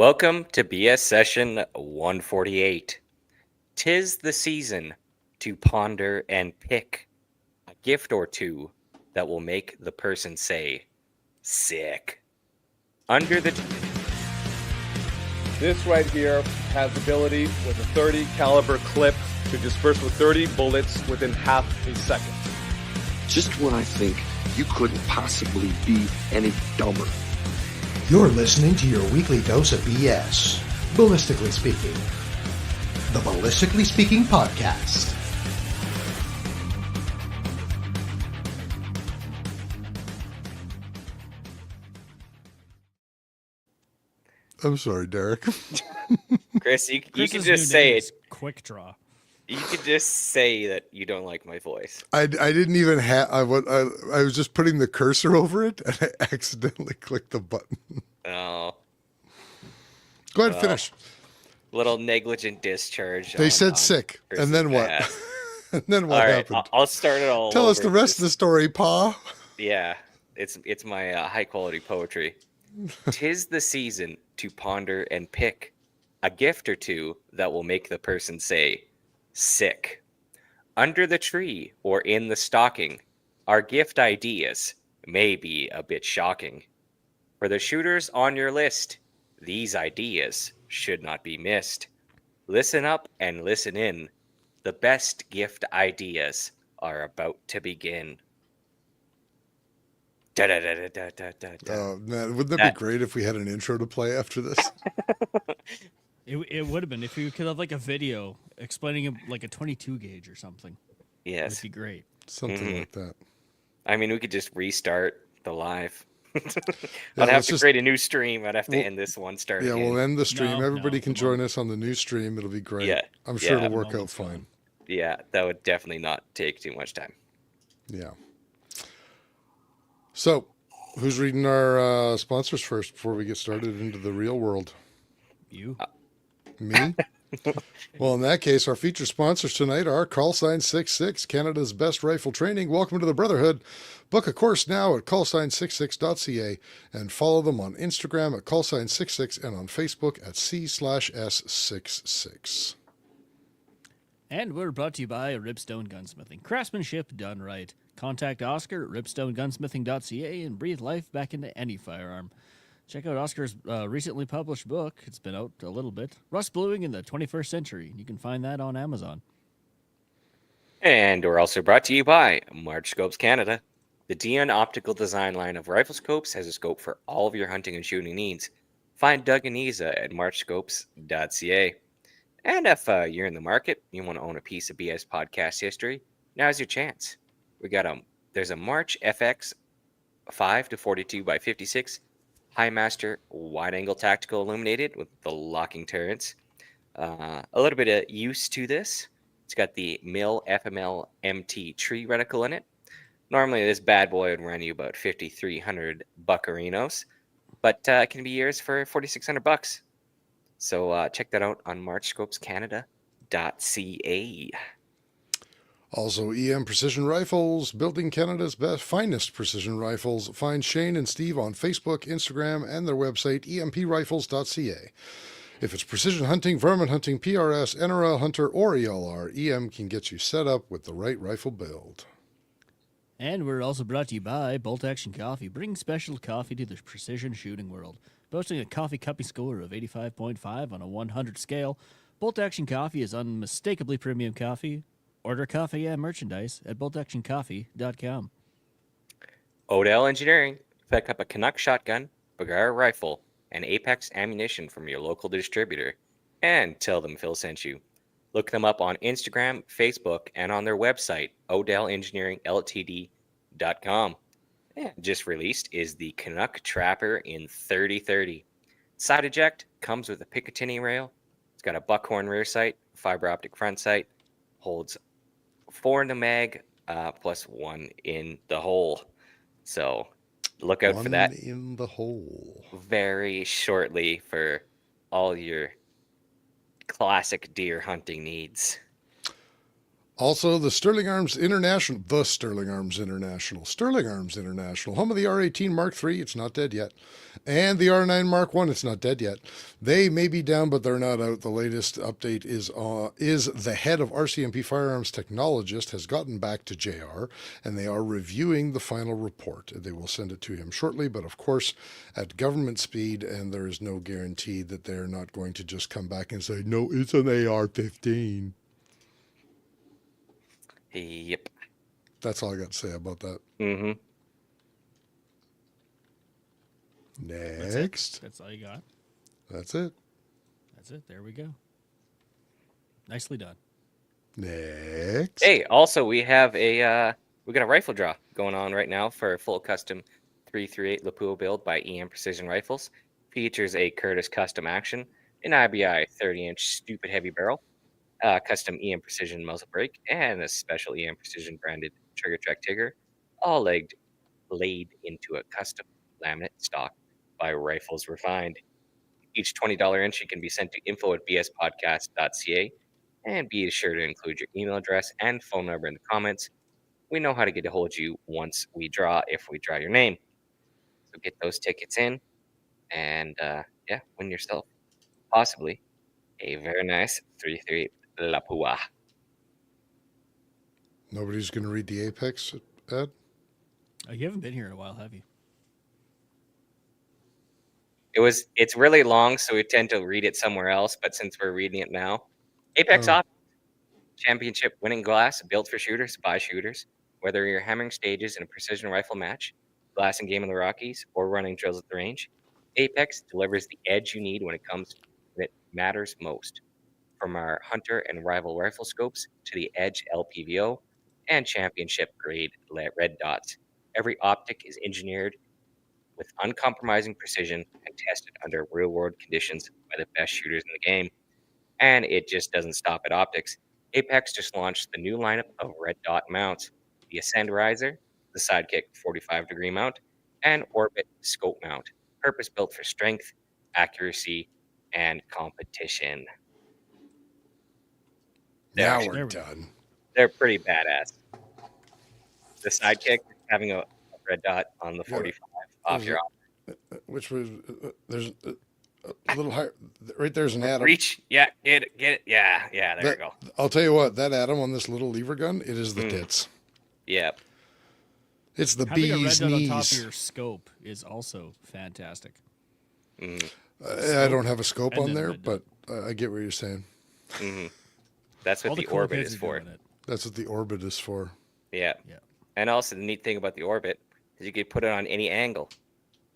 Welcome to BS session 148. 'Tis the season to ponder and pick a gift or two that will make the person say, sick. Under the... This right here has the ability with a 30 caliber clip to disperse with 30 bullets within half a second. Just when I think you couldn't possibly be any dumber. You're listening to your weekly dose of BS, Ballistically Speaking. The Ballistically Speaking Podcast. I'm sorry, Derek. Chris, you Chris's can new just say name it. is Quick Draw. You could just say that you don't like my voice. I didn't even have. I was just putting the cursor over it, and I accidentally clicked the button. Oh, Go ahead, finish. little negligent discharge. They on- said on sick, Chris's and then what? behalf. And then what All right, happened? I'll start it all Tell us over. the rest of the story, Pa. Yeah, it's my high quality poetry. 'Tis the season to ponder and pick a gift or two that will make the person say, sick. Under the tree or in the stocking, our gift ideas may be a bit shocking. For the shooters on your list, these ideas should not be missed. Listen up and listen in. The best gift ideas are about to begin. Da-da-da-da-da-da-da. Oh man, wouldn't that That- be great if we had an intro to play after this? It would have been if you could have like a video explaining it like a 22 gauge or something. It Yes. would be great. Something Mhm. like that. I mean, we could just restart the live. Yeah, I'd have let's to just- create a new stream. I'd have to Well, end this one, start Yeah, again. we'll end the stream. No, Everybody no, can come on. join us on the new stream. It'll be great. Yeah, I'm sure yeah. it'll work No, out it's fine. fine. Yeah, that would definitely not take too much time. Yeah. So, who's reading our sponsors first before we get started into the real world? You? Me? Well, in that case, our featured sponsors tonight are Callsign 66, Canada's best rifle training. Welcome to the Brotherhood. Book a course now at callsign66.ca and follow them on Instagram at callsign66 and on Facebook at C/S66. And we're brought to you by Ripstone Gunsmithing. Craftsmanship done right. Contact Oscar at ripstonegunsmithing.ca and breathe life back into any firearm. Check out Oscar's recently published book. It's been out a little bit. Rust Bluing in the 21st Century. You can find that on Amazon. And we're also brought to you by March Scopes Canada. The Dion Optical Design line of rifle scopes has a scope for all of your hunting and shooting needs. Find Doug and Isa at marchscopes.ca. And if you're in the market, you want to own a piece of BS podcast history, now's your chance. There's a March FX 5 to 42 by 56 Highmaster wide-angle tactical illuminated with the locking turrets. A little bit of use to this. It's got the Mill FML MT tree reticle in it. Normally, this bad boy would run you about 5,300 buccarinos, but it can be yours for 4,600 bucks. So check that out on marchscopescanada.ca. Also, EM Precision Rifles, building Canada's finest precision rifles. Find Shane and Steve on Facebook, Instagram, and their website, emprifles.ca. If it's precision hunting, vermin hunting, PRS, NRL Hunter, or ELR, EM can get you set up with the right rifle build. And we're also brought to you by Bolt Action Coffee, bringing special coffee to the precision shooting world. Boasting a coffee cupping score of 85.5 on a 100 scale, Bolt Action Coffee is unmistakably premium coffee. Order coffee and merchandise at boltactioncoffee.com. Odell Engineering. Pick up a Canuck shotgun, Bergara rifle, and Apex ammunition from your local distributor, and tell them Phil sent you. Look them up on Instagram, Facebook, and on their website, odellengineeringltd.com. And just released is the Canuck Trapper in 3030. Side eject comes with a Picatinny rail. It's got a buckhorn rear sight, fiber optic front sight, holds 4 in the mag, plus 1 in the hole. So look out for that One in the hole. very shortly for all your classic deer hunting needs. Also, the Sterling Arms International, home of the R18 Mark III, it's not dead yet, and the R9 Mark I, it's not dead yet. They may be down, but they're not out. The latest update is the head of RCMP Firearms Technologist has gotten back to JR, and they are reviewing the final report. They will send it to him shortly, but of course, at government speed, and there is no guarantee that they're not going to just come back and say, no, it's an AR-15. Yep. That's all I got to say about that. Mm-hmm. Next. That's all you got. That's it. That's it. There we go. Nicely done. Next. Hey, also we have we got a rifle draw going on right now for a full custom 338 Lapua build by EM Precision Rifles. Features a Curtis custom action, an IBI 30-inch stupid heavy barrel, custom EM Precision muzzle brake, and a special EM Precision branded trigger track Tigger, all laid into a custom laminate stock by Rifles Refined. Each $20 entry can be sent to info@bspodcast.ca, and be sure to include your email address and phone number in the comments. We know how to get a hold of you once we draw, if we draw your name. So get those tickets in, and win yourself possibly a very nice 338 Lapua. Nobody's going to read the Apex, Ed? Oh, you haven't been here in a while, have you? It's really long, so we tend to read it somewhere else, but since we're reading it now, Apex Championship winning glass built for shooters by shooters. Whether you're hammering stages in a precision rifle match, glassing game in the Rockies, or running drills at the range, Apex delivers the edge you need when it matters most. From our Hunter and Rival rifle scopes to the Edge LPVO and championship grade red dots, every optic is engineered with uncompromising precision and tested under real-world conditions by the best shooters in the game. And it just doesn't stop at optics. Apex just launched the new lineup of red dot mounts: the Ascend Riser, the Sidekick 45-degree mount, and Orbit scope mount, purpose-built for strength, accuracy, and competition. Now There we're we go. done. They're pretty badass. The Sidekick having a red dot on the 45 off your Which was, there's a little higher. Right there's an atom. reach. Yeah, get it. Yeah, there we go. I'll tell you what, that atom on this little lever gun, it is the tits. Yeah. It's the Having a red bee's dot on knees. top of your scope is also fantastic. I don't have a scope and on then there, red but I get what you're saying. That's what All the cool Orbit kids is are for. doing it. That's what the orbit is for. Yeah. Yeah. And also the neat thing about the Orbit is you could put it on any angle.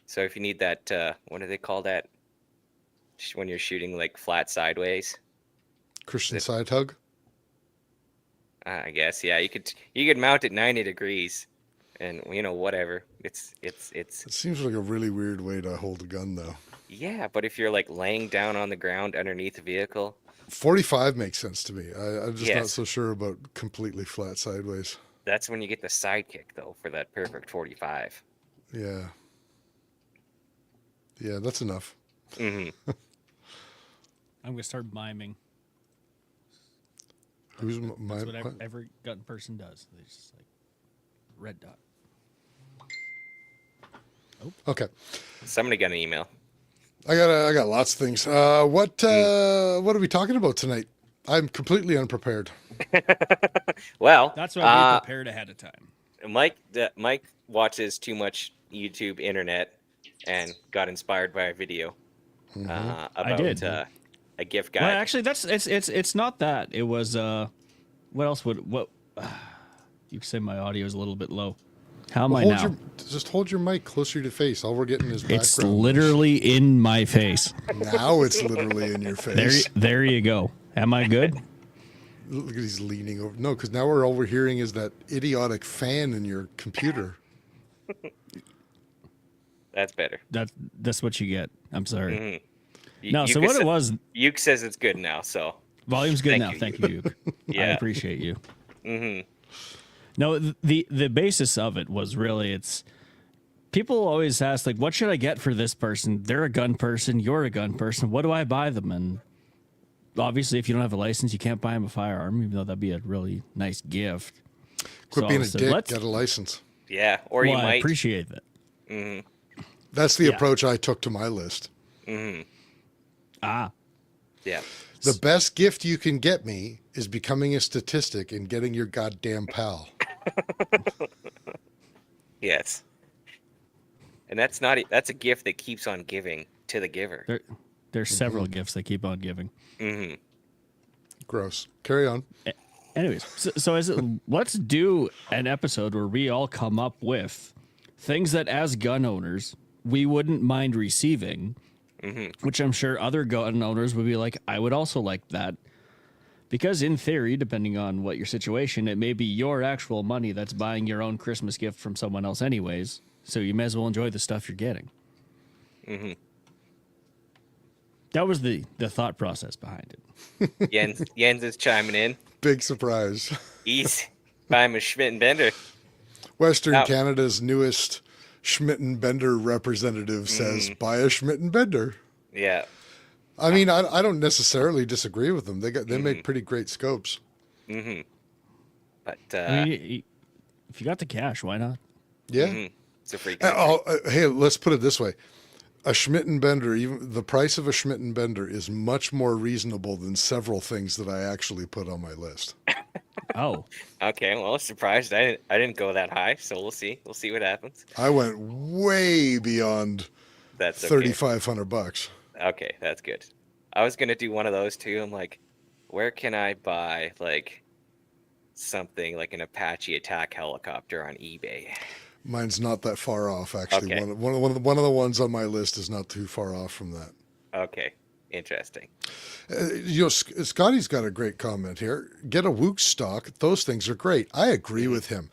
So if you need that, what do they call that? When you're shooting like flat sideways, Christian side hug. I guess. Yeah, you could mount it 90 degrees, and whatever. It's It seems like a really weird way to hold a gun, though. yeah. But if you're like laying down on the ground underneath the vehicle, 45 makes sense to me. I'm just not Yes. so sure about completely flat sideways. that's when you get the Sidekick though for that perfect 45. Yeah. Yeah, that's enough. hmm I'm going to start miming. Who's my? That's what every gun person does. They just like red dot. Okay, Somebody got an email. I got lots of things. What are we talking about tonight? I'm completely unprepared. Well, That's why we prepared ahead of time. Mike watches too much YouTube internet and got inspired by a video about did. A gift guide. Well, actually, it's not that. It was what else would what? You say my audio is a little bit low. How am I now? Just hold your mic closer to your face. All we're getting is background. It's literally in my face. Now it's literally in your face. There you go. Am I good? Look at he's leaning over. No, because now all we're hearing is that idiotic fan in your computer. That's better. That's what you get. I'm sorry. Y- No, so Yuka what it was, Yuke says it's good now. So volume's good Thank now. you, Thank you, Duke. I Yeah. appreciate you. No, the basis of it was really it's people always ask like, what should I get for this person? They're a gun person. You're a gun person. What do I buy them? And obviously, if you don't have a license, you can't buy him a firearm, even though that'd be a really nice gift. Quit So being I a said, dick. let's- Get a license. Yeah, or you Well, I might. appreciate that. That's the Yeah. approach I took to my list. Ah, Yeah. The best gift you can get me is becoming a statistic and getting your goddamn pal. Yes. And that's not. That's a gift that keeps on giving to the giver. there's Mm-hmm. several gifts they keep on giving. Gross. Carry on. Anyways, let's do an episode where we all come up with things that, as gun owners, we wouldn't mind receiving, which I'm sure other gun owners would be like, I would also like that. Because in theory, depending on what your situation, it may be your actual money that's buying your own Christmas gift from someone else anyways. So you may as well enjoy the stuff you're getting. That was the thought process behind it. Jens is chiming in. Big surprise. He's buying a Schmidt and Bender. Western Now- Canada's newest Schmidt and Bender representative says, buy a Schmidt and Bender. Yeah. I mean, I don't necessarily disagree with them. They make pretty great scopes. But I mean, if you got the cash, why not? Yeah. it's a free. Hey, let's put it this way. A Schmidt and Bender, even the price of a Schmidt and Bender is much more reasonable than several things that I actually put on my list. Oh, Okay. Well, surprised. I didn't go that high. So we'll see. We'll see what happens. I went way beyond That's okay. $3,500. Okay, that's good. I was gonna do one of those too. I'm like, where can I buy like something like an Apache attack helicopter on eBay? Mine's not that far off, actually. Okay. One of the ones on my list is not too far off from that. Okay, interesting. Scotty's got a great comment here. Get a Wook stock. Those things are great. I agree with him.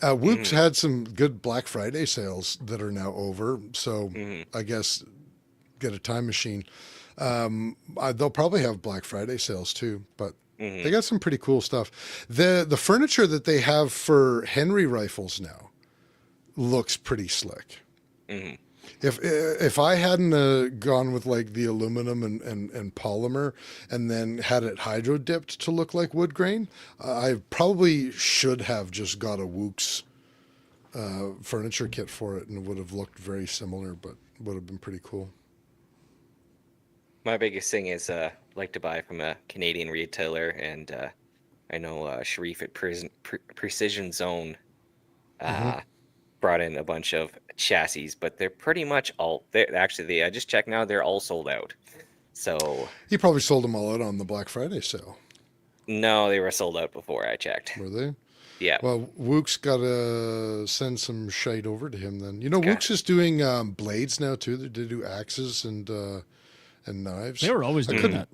Wook's had some good Black Friday sales that are now over. So I guess get a time machine. They'll probably have Black Friday sales too, but they got some pretty cool stuff. The furniture that they have for Henry rifles now looks pretty slick. If I hadn't gone with like the aluminum and polymer and then had it hydro dipped to look like wood grain, I probably should have just got a Wook's furniture kit for it and it would have looked very similar, but would have been pretty cool. My biggest thing is like to buy from a Canadian retailer, and I know Sharif at Precision Zone brought in a bunch of chassis, but they're pretty much all. I just checked now; they're all sold out. So He probably sold them all out on the Black Friday sale, no, they were sold out before I checked. were they? Yeah. Well, Wook's got to send some shite over to him then. You know, Okay. Wook's is doing blades now too. They do axes and knives. they were always doing that.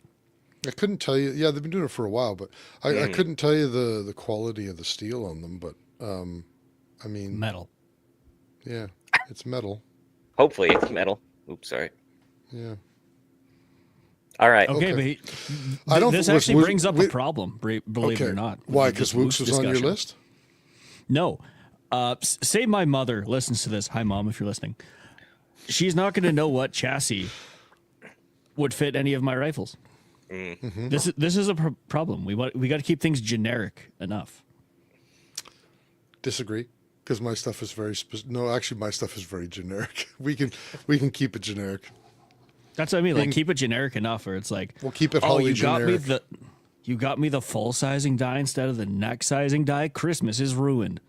I couldn't tell you. Yeah, they've been doing it for a while, but I couldn't tell you the quality of the steel on them. But I mean, Metal. yeah, it's metal. Hopefully, it's metal. Oops, sorry. Yeah. All right. Okay, Okay. but I don't this think- actually was- brings up we- a problem, believe it or not. Why? with Because this Wook's was on your discussion. list? No. Say my mother listens to this. Hi, Mom, if you're listening. She's not going to know what chassis would fit any of my rifles. Mm-hmm. This is a problem. We got to keep things generic enough. Disagree. Because my stuff is very no. Actually, my stuff is very generic. We can keep it generic. That's what I mean. Like, keep it generic enough, where it's like, We'll keep it oh, wholly you got me generic. you got me the full sizing die instead of the neck sizing die. Christmas is ruined.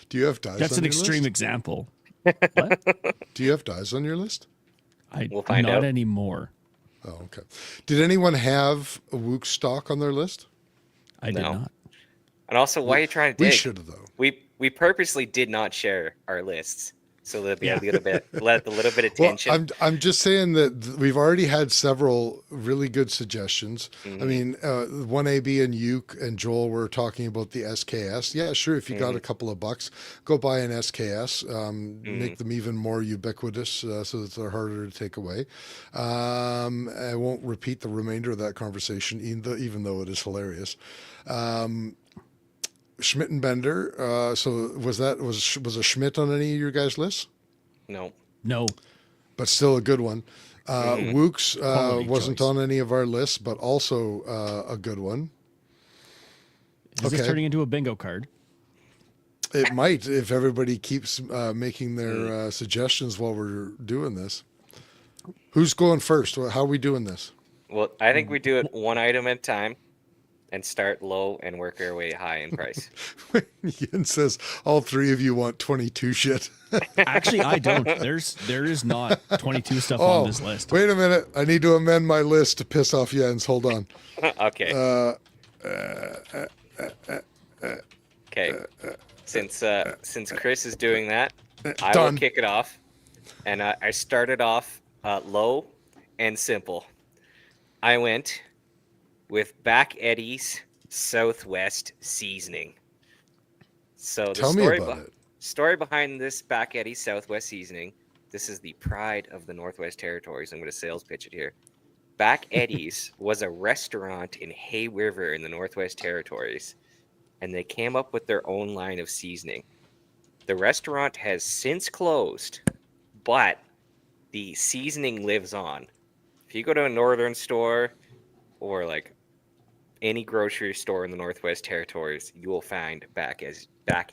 Do you have dies? That's on an your extreme list? example. Do you have dies on your list? We'll find not out. anymore. Oh, okay. Did anyone have a Wook stock on their list? I did No. not. And also, why are you trying to We dig? should have though. We purposely did not share our lists, so there'll be Yeah. a little bit, let a little bit of Well, tension. I'm just saying that we've already had several really good suggestions. Mm-hmm. I mean, 1AB and Uke and Joel were talking about the SKS. Yeah, sure. If you got a couple of bucks, go buy an SKS. Make them even more ubiquitous so that they're harder to take away. I won't repeat the remainder of that conversation, even though it is hilarious. Schmidt and Bender. So was a Schmidt on any of your guys' lists? No. No. but still a good one. Wooks Quality wasn't choice. on any of our lists, but also a good one. Is this Okay. turning into a bingo card? It might if everybody keeps making their suggestions while we're doing this. Who's going first? How are we doing this? Well, I think we do it one item at a time and start low and work our way high in price. Yen says all three of you want 22 shit. Actually, I don't. There is not 22 stuff on this list. Wait a minute. I need to amend my list to piss off Jens. Hold on. Okay. Okay. Since Chris is doing that, I Done. will kick it off. And I started off low and simple. I went with Back Eddie's Southwest Seasoning. So the Tell me about it. story behind this Back Eddie's Southwest Seasoning. This is the pride of the Northwest Territories. I'm going to sales pitch it here. Back Eddie's was a restaurant in Hay River in the Northwest Territories, and they came up with their own line of seasoning. The restaurant has since closed, but the seasoning lives on. If you go to a northern store or like any grocery store in the Northwest Territories, you will find Back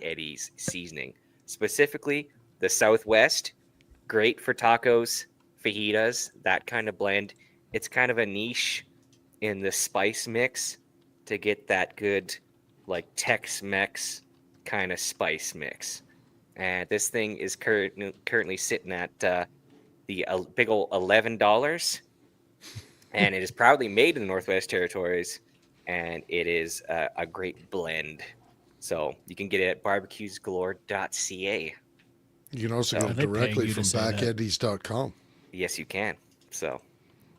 Eddie's seasoning. Specifically, the Southwest, great for tacos, fajitas, that kind of blend. It's kind of a niche in the spice mix to get that good, like Tex-Mex kind of spice mix. And this thing is currently sitting at the big old $11, and it is proudly made in the Northwest Territories, and it is a great blend. So you can get it at barbecuesgalore.ca. You can also So- go Are they paying directly you to from say that? backeddies.com. Yes, you can. So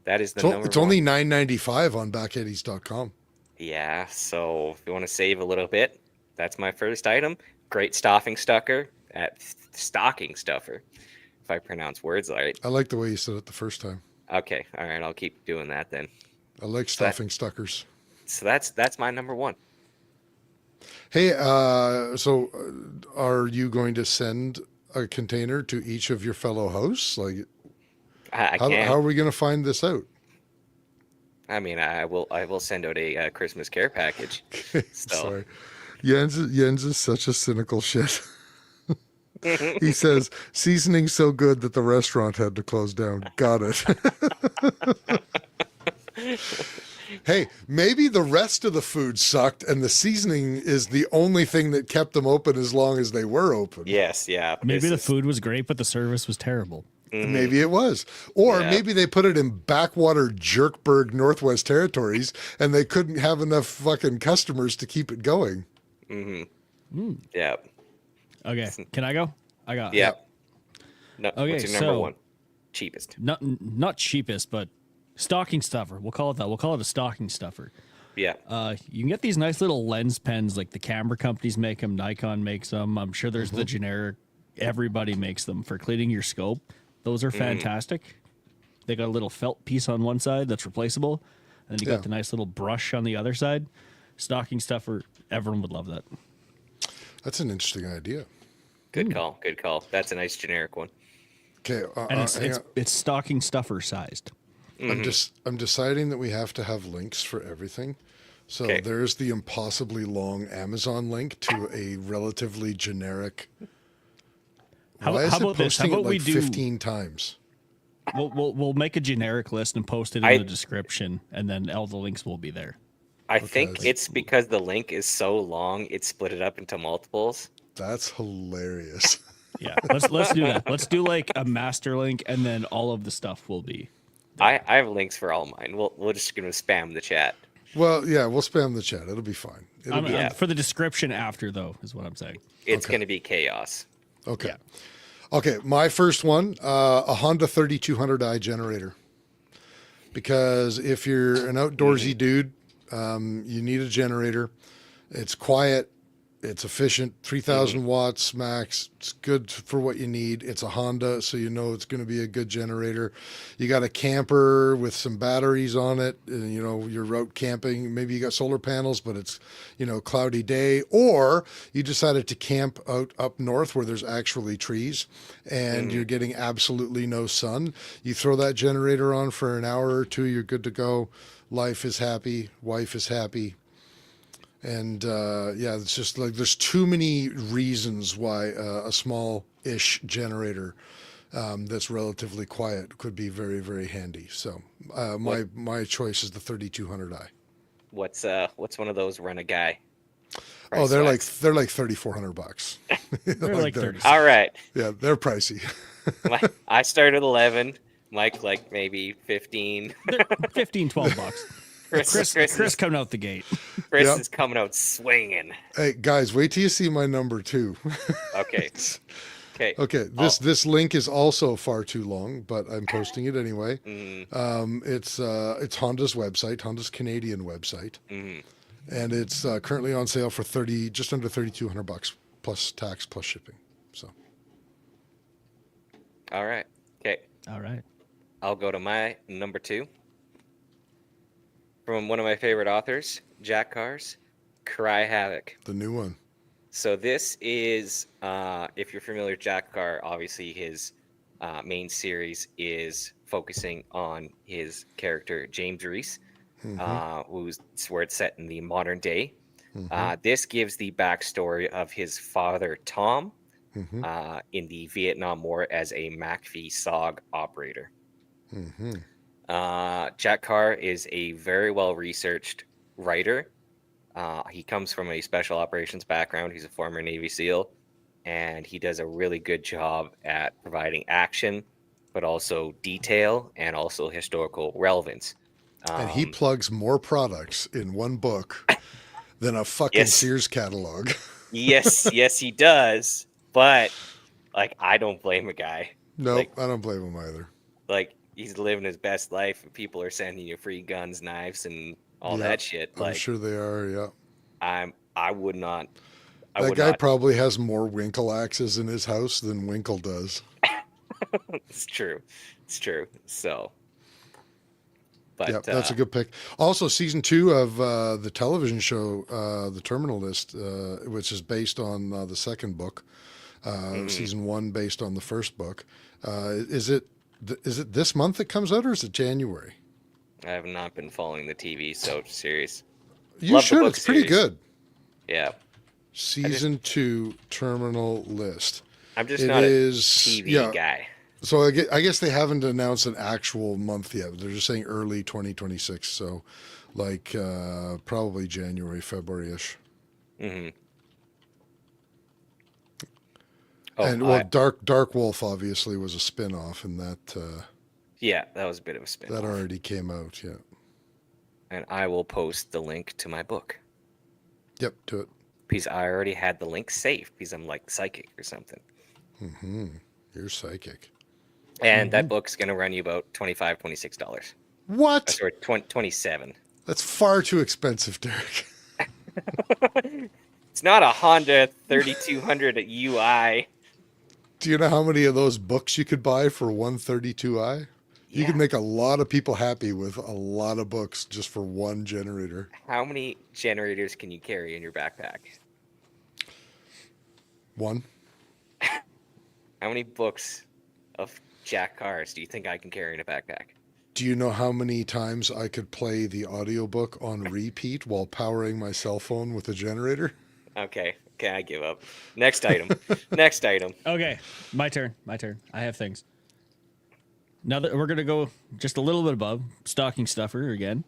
that is the So number it's one. only $9.95 on backeddies.com. Yeah, so if you want to save a little bit, that's my first item. Great stocking stuffer stocking stuffer, if I pronounce words right. I like the way you said it the first time. Okay, all right, I'll keep doing that then. I like stuffing stuckers. So that's my number one. Hey, so are you going to send a container to each of your fellow hosts? Like, I how can. are we going to find this out? I mean, I will send out a Christmas care package. So Sorry. Jens is such a cynical shit. He says, seasoning's so good that the restaurant had to close down. Got it. Hey, maybe the rest of the food sucked and the seasoning is the only thing that kept them open as long as they were open. yes, yeah. Maybe this the is- food was great, but the service was terrible. Maybe it was. Or Yeah. maybe they put it in backwater Jerkburg, Northwest Territories, and they couldn't have enough fucking customers to keep it going. Yeah. Okay, can I go? I got Yeah. No, Okay, what's your number so- one? Cheapest. not cheapest, but stocking stuffer. We'll call it that. We'll call it a stocking stuffer. Yeah. You can get these nice little lens pens, like the camera companies make them, Nikon makes them. I'm sure there's the generic. Everybody makes them for cleaning your scope. Those are fantastic. They got a little felt piece on one side that's replaceable, and then you Yeah. got the nice little brush on the other side. Stocking stuffer. Everyone would love that. That's an interesting idea. Good call. Good call. That's a nice generic one. Okay, And it's hang it's on. it's stocking stuffer sized. I'm deciding that we have to have links for everything. So Okay. there's the impossibly long Amazon link to a relatively generic. How, Why is how it about this? How posting about it like we do? 15 times? We'll make a generic list and post it in I- the description, and then all the links will be there. I think that's- it's because the link is so long, it split it up into multiples. That's hilarious. Yeah, let's do that. Let's do like a master link, and then all of the stuff will be. I have links for all mine. We're just gonna spam the chat. Well, yeah, we'll spam the chat. It'll be fine. It'll be Yeah. For the description after, though, is what I'm saying. It's gonna be chaos. okay. Okay, my first one, a Honda 3200i generator. Because if you're an outdoorsy dude, you need a generator. It's quiet. It's efficient, 3,000 watts max. It's good for what you need. It's a Honda, so you know it's going to be a good generator. You got a camper with some batteries on it, and you know you're out camping. Maybe you got solar panels, but it's cloudy day, or you decided to camp out up north where there's actually trees, and you're getting absolutely no sun. You throw that generator on for an hour or two, you're good to go. Life is happy, wife is happy. And it's just like there's too many reasons why a small-ish generator that's relatively quiet could be very, very handy. So my choice is the 3200i. What's one of those run a guy? Oh, they're like price-wise? $3,400. They're like 30. All right. Yeah, they're pricey. I started 11. Mike like maybe 15. They're 15, 12 bucks. Chris coming out the gate. Chris Yep. is coming out swinging. Hey guys, wait till you see my number 2. Okay. Okay. Okay, this link is also far too long, but I'm posting it anyway. It's Honda's website, Honda's Canadian website, and it's currently on sale for just under $3,200 plus tax plus shipping. So, All right. Okay. All right. I'll go to my number 2. From one of my favorite authors, Jack Carr's Cry Havoc. the new one. So this is, if you're familiar with Jack Carr, obviously his main series is focusing on his character James Reese, who's where it's set in the modern day. This gives the backstory of his father Tom in the Vietnam War as a MACV SOG operator. Jack Carr is a very well-researched writer. He comes from a special operations background. He's a former Navy SEAL, and he does a really good job at providing action, but also detail and also historical relevance. And he plugs more products in one book than a fucking Yes. Sears catalog. Yes, he does. But like, I don't blame a guy. No, Like- I don't blame him either. Like, he's living his best life, and people are sending you free guns, knives, and all Yeah, that shit. I'm Like, sure they are, yeah. I would not. I That would guy not. probably has more Winkle axes in his house than Winkle does. It's true. It's true. So, but Yep, that's a good pick. Also, season 2 of the television show, The Terminal List, which is based on the second book. Season 1 based on the first book. Is it this month it comes out, or is it January? I have not been following the TV so series. You Love the should. book It's pretty series. good. Yeah, Season 2 Terminal List. I'm just It not is a TV yeah. guy. So I guess they haven't announced an actual month yet. They're just saying early 2026. So, like probably January, February-ish. Oh, And well, Dark Wolf obviously was a spin-off, and that yeah, that was a bit of a spin. that already came out. Yeah. And I will post the link to my book Yep. Do it. because I already had the link saved because I'm like psychic or something. You're psychic. And that book's gonna run you about $25, $26. What? Sorry, 27. That's far too expensive, Derek. It's not a Honda 3200 UI. Do you know how many of those books you could buy for 132i? You could Yeah. make a lot of people happy with a lot of books just for one generator. How many generators can you carry in your backpack? One. How many books of Jack Carr's do you think I can carry in a backpack? Do you know how many times I could play the audiobook on repeat while powering my cell phone with a generator? Okay, I give up. Next item. Next item. Okay, my turn. I have things. Now that we're gonna go just a little bit above stocking stuffer again.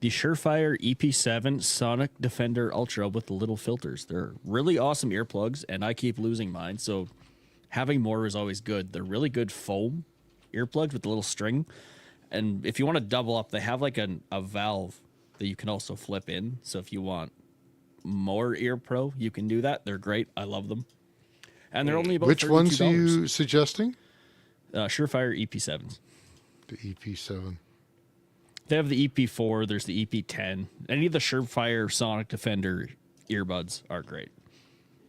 The Surefire EP7 Sonic Defender Ultra with the little filters. They're really awesome earplugs, and I keep losing mine, so having more is always good. They're really good foam earplugs with the little string. And if you want to double up, they have like a valve that you can also flip in. So if you want more Ear Pro, you can do that. They're great. I love them. And they're only about Which ones are $32. you suggesting? Surefire EP7s. The EP7. They have the EP4. There's the EP10. Any of the Surefire Sonic Defender earbuds are great.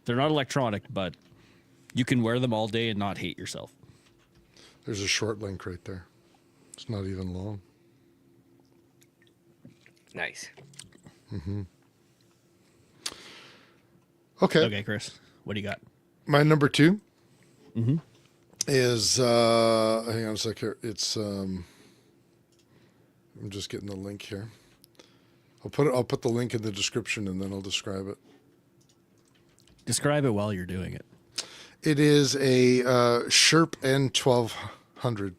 They're not electronic, but you can wear them all day and not hate yourself. There's a short link right there. It's not even long. Nice. Okay. Okay, Chris, what do you got? My number 2 is hang on a sec here. It's I'm just getting the link here. I'll put the link in the description and then I'll describe it. Describe it while you're doing it. It is a Sherp N1200.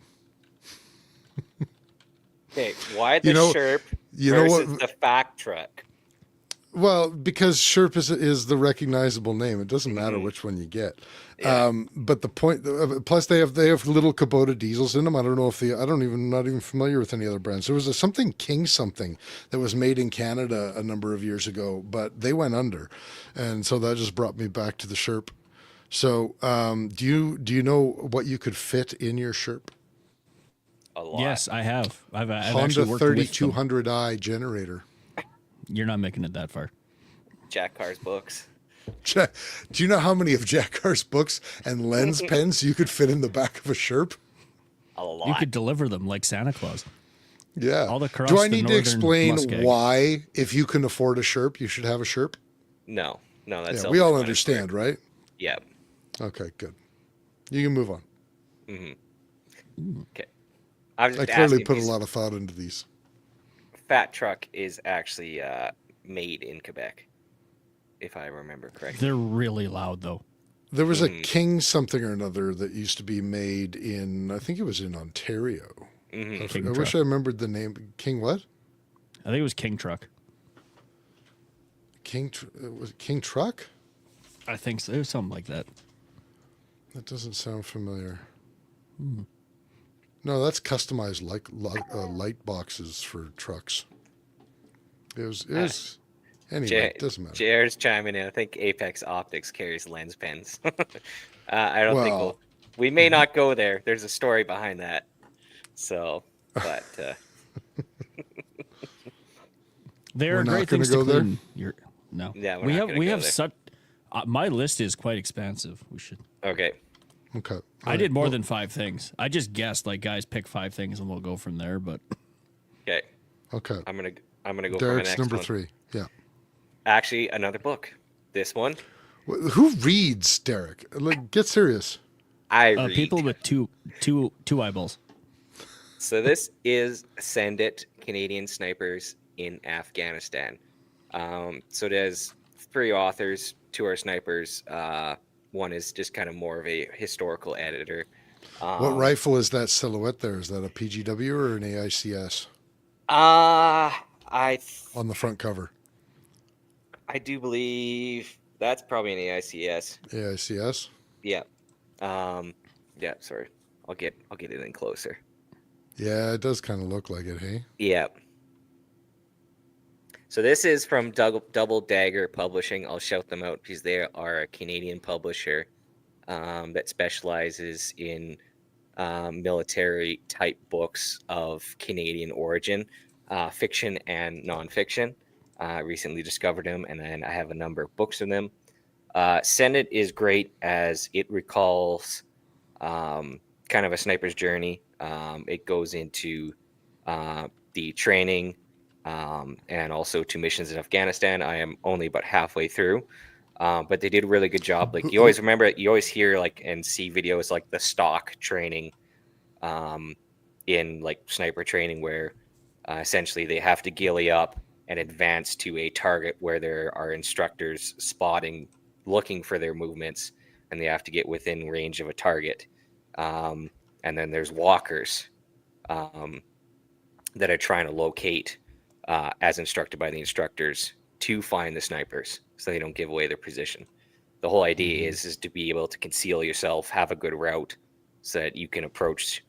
Okay, why the You know- Sherp you know versus what- the Fact Truck? Well, because Sherp is the recognizable name. It doesn't matter which one you get. But the point, plus they have little Kubota diesels in them. I don't know if not even familiar with any other brands. There was something King something that was made in Canada a number of years ago, but they went under, and so that just brought me back to the Sherp. So, do you know what you could fit in your Sherp? A lot. Yes, I have. I've Honda actually worked with them. 3200i generator. You're not making it that far. Jack Carr's books. Do you know how many of Jack Carr's books and lens pens you could fit in the back of a Sherp? A lot. You could deliver them like Santa Claus. Yeah. All across Do I the need to northern explain muskeg. why, if you can afford a Sherp, you should have a Sherp? No, that's Yeah, we all understand, right? Yeah. Okay, good. You can move on. Okay. I was I just clearly asking put a because lot of thought into these. Fat Truck is actually made in Quebec, if I remember correctly. They're really loud though. There was a King something or another that used to be made in, I think it was in Ontario. I King wish I Truck. remembered the name. King what? I think it was King Truck. Was it King Truck? I think so. It was something like that. That doesn't sound familiar. No, that's customized light boxes for trucks. It was anyway. It doesn't matter. JR's chiming in. I think Apex Optics carries lens pens. I don't think Well- we may not go there. There's a story behind that. So, but There We're are not great gonna things to go there? clean. No. Yeah, we're we not have gonna we go have there. such. My list is quite expansive. We should. okay. Okay. I did more than 5 things. I just guessed like guys pick 5 things and we'll go from there. But Okay. Okay. I'm gonna go for my Derek's next number one. 3. Yeah. Actually, another book. This one Who reads, Derek? Like, get serious. I read. people with two eyeballs. So this is Send It, Canadian Snipers in Afghanistan. So there's 3 authors, 2 are snipers. One is just kind of more of a historical editor. What rifle is that silhouette there? Is that a PGW or an AICS I on the front cover? do believe that's probably an AICS. AICS? Yeah. Yeah, sorry. I'll get it in closer. Yeah, it does kind of look like it, hey? Yeah. So this is from Double Dagger Publishing. I'll shout them out because they are a Canadian publisher that specializes in military type books of Canadian origin, fiction and nonfiction. Recently discovered them, and then I have a number of books of them. Send It is great as it recalls kind of a sniper's journey. It goes into the training and also 2 missions in Afghanistan. I am only about halfway through, but they did a really good job. Like you always remember it, you always hear like and see videos like the stock training in like sniper training where essentially they have to ghillie up and advance to a target where there are instructors spotting, looking for their movements, and they have to get within range of a target. And then there's walkers that are trying to locate, as instructed by the instructors, to find the snipers so they don't give away their position. The whole idea is to be able to conceal yourself, have a good route so that you can approach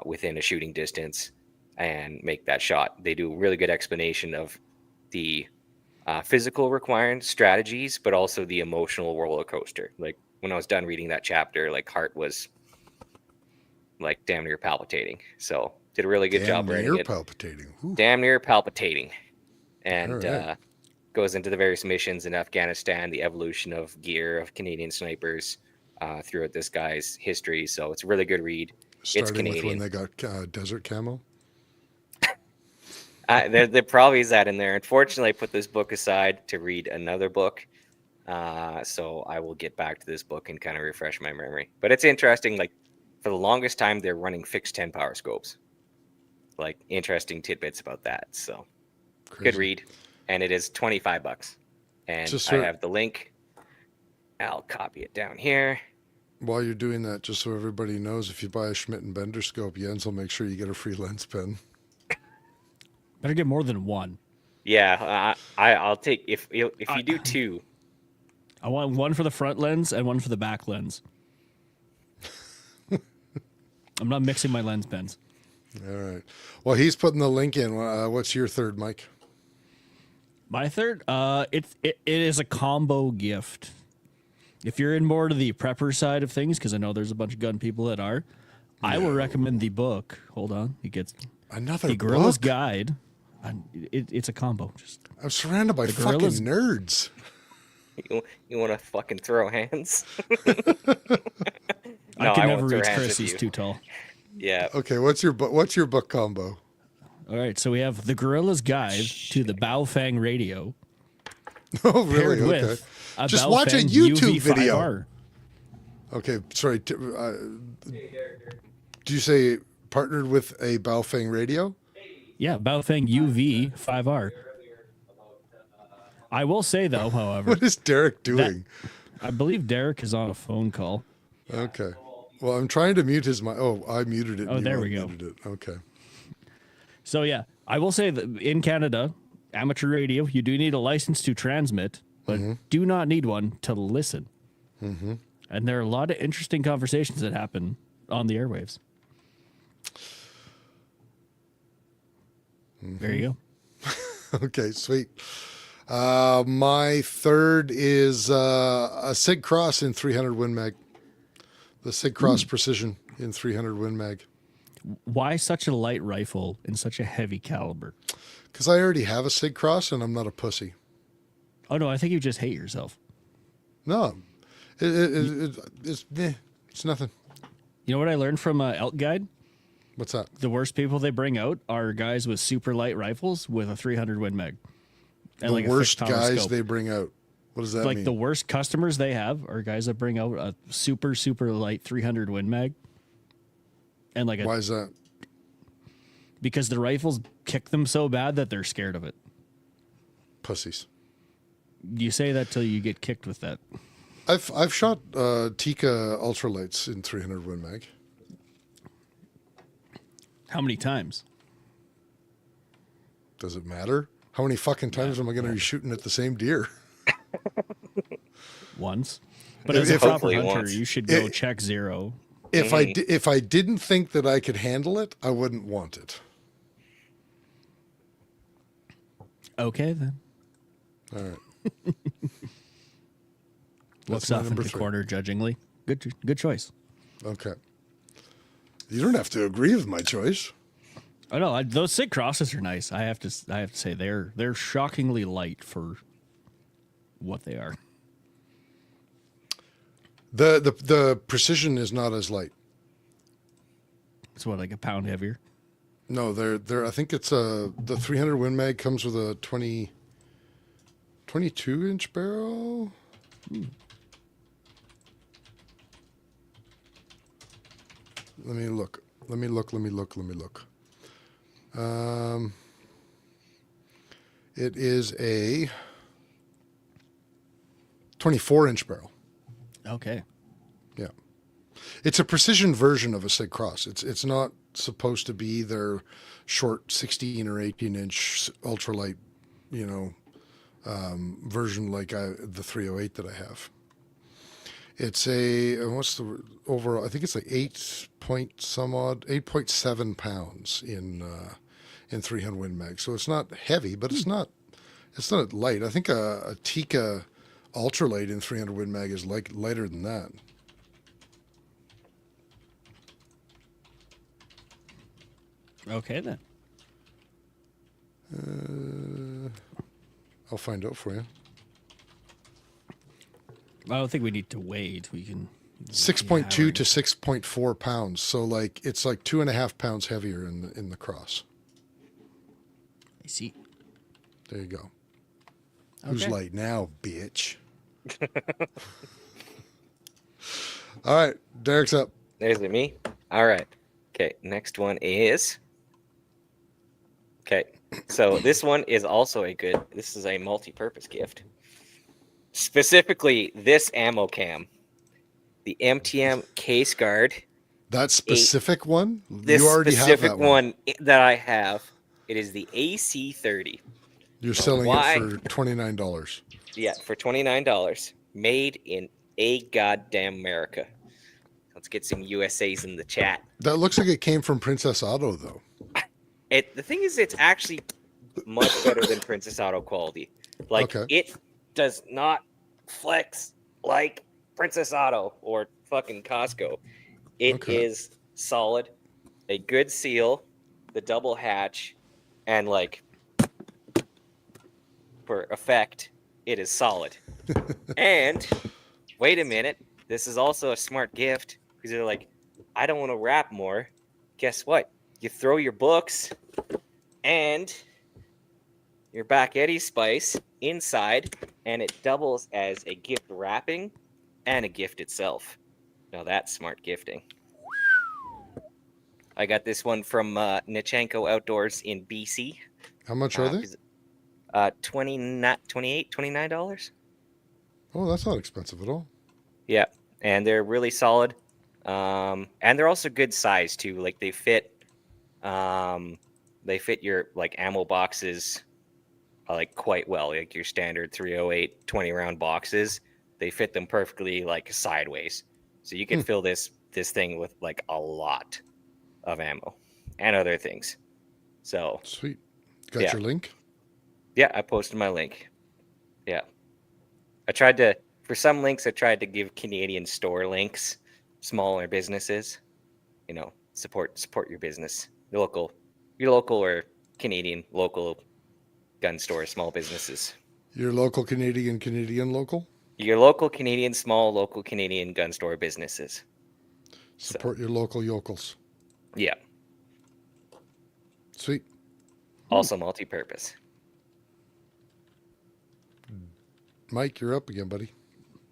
within a shooting distance and make that shot. They do a really good explanation of the physical required strategies, but also the emotional roller coaster. Like when I was done reading that chapter, like heart was like damn near palpitating. So did a really good job writing it. palpitating. Ooh. Damn near palpitating. And All right. goes into the various missions in Afghanistan, the evolution of gear of Canadian snipers throughout this guy's history. So it's a really good read. It's Starting with when Canadian. they got desert camo. There probably is that in there. Unfortunately, I put this book aside to read another book. So I will get back to this book and kind of refresh my memory. But it's interesting. Like, for the longest time, they're running fixed 10 power scopes. Like, interesting tidbits about that. So good Crazy. read. And it is $25. And Just I sort- have the link. I'll copy it down here. While you're doing that, just so everybody knows, if you buy a Schmidt and Bender scope, Jens will make sure you get a free lens pen. Better get more than one. Yeah, I'll take if you do two. I want one for the front lens and one for the back lens. I'm not mixing my lens pens. All right. Well, he's putting the link in. What's your third, Mike? My third, it is a combo gift. If you're in more to the prepper side of things, because I know there's a bunch of gun people that are, I will recommend the book. Hold on, it gets Another the Gorilla's book? Guide. It's a combo. Just I'm surrounded by fucking Gorillas- nerds. You want to fucking throw hands? I can won't never throw reach hands Chris. with He's you. too tall. Yeah. Okay, what's your book combo? All right, so we have the Gorilla's Guide to the Baofeng radio, Oh, paired really? Okay. with a Just Baofeng watch a YouTube UV5R. video. Okay, sorry. Do you say partnered with a Baofeng radio? Yeah, Baofeng UV5R. I will say though, however, What is Derek doing? I believe Derek is on a phone call. Okay. Well, I'm trying to mute his mic. Oh, I muted it. Oh, You there we go. unmuted it. Okay. So yeah, I will say that in Canada, amateur radio, you do need a license to transmit, but do not need one to listen. Mm-hmm. And there are a lot of interesting conversations that happen on the airwaves. There you go. Okay, sweet. My third is a Sig Cross in 300 Win Mag. The Sig Cross Precision in 300 Win Mag. Why such a light rifle in such a heavy caliber? Because I already have a Sig Cross and I'm not a pussy. Oh no, I think you just hate yourself. No, it's nothing. You know what I learned from Elk Guide? What's that? The worst people they bring out are guys with super light rifles with a 300 Win Mag. And The like a worst fixed power guys scope. they bring out. What does that Like mean? the worst customers they have are guys that bring out a super light 300 Win Mag. And like Why is that? because the rifles kick them so bad that they're scared of it. Pussies. You say that till you get kicked with that. I've shot Tikka ultralights in 300 Win Mag. How many times? Does it matter? How many fucking times am I going to be shooting at the same deer? Once. But as a If- proper Hopefully hunter, once. you should go check zero. If I didn't think that I could handle it, I wouldn't want it. Okay then. All right. Looks my off into number the three. corner judgingly. Good choice. Okay. You don't have to agree with my choice. Oh no, those Sig Crosses are nice. I have to say they're shockingly light for what they are. The precision is not as light. It's what, like a pound heavier? No, they're I think it's the 300 Win Mag comes with a 22 inch barrel. Let me look. It is a 24-inch barrel. Okay. Yeah. It's a precision version of a Sig Cross. It's not supposed to be their short 16 or 18-inch ultralight, version like the 308 that I have. It's what's the overall? I think it's like 8.7 pounds in 300 Win Mag. So it's not heavy, but it's not light. I think a Tikka ultralight in 300 Win Mag is lighter than that. Okay then. I'll find out for you. I don't think we need to wait. We can 6.2 to 6.4 pounds. So like it's like 2.5 pounds heavier in the cross. I see. There you go. Who's Okay. light now, bitch? All right, Derek's up. There's it, me. All right. Okay, next one is. Okay, so this one is also this is a multi-purpose gift. Specifically, this ammo cam, the MTM case guard. That specific one? This You already have specific that one that I have. It is the AC30. You're selling Why? it for $29. Yeah, for $29. Made in a goddamn America. Let's get some USAs in the chat. That looks like it came from Princess Auto, though. The thing is, it's actually much better than Princess Auto quality. Like, Okay. it does not flex like Princess Auto or fucking Costco. It is Okay. solid, a good seal, the double hatch, and like for effect, it is solid. And wait a minute, this is also a smart gift because you're like, I don't want to wrap more. Guess what? You throw your books and your Back Eddie Spice inside, and it doubles as a gift wrapping and a gift itself. Now that's smart gifting. I got this one from Nichenko Outdoors in BC. How much are they? $29. Oh, that's not expensive at all. Yeah, and they're really solid. And they're also good size too. Like they fit your like ammo boxes like quite well. Like your standard 308 20 round boxes, they fit them perfectly like sideways. So you can fill this thing with like a lot of ammo and other things. So Sweet. Got Yeah. your link? yeah, I posted my link. Yeah. For some links, I tried to give Canadian store links, smaller businesses, support your business, your local or Canadian local gun stores, small businesses, Your local Canadian local? your local Canadian, small local Canadian gun store businesses. Support your local yokels. Yeah. Sweet. Also multi-purpose. Mike, you're up again, buddy.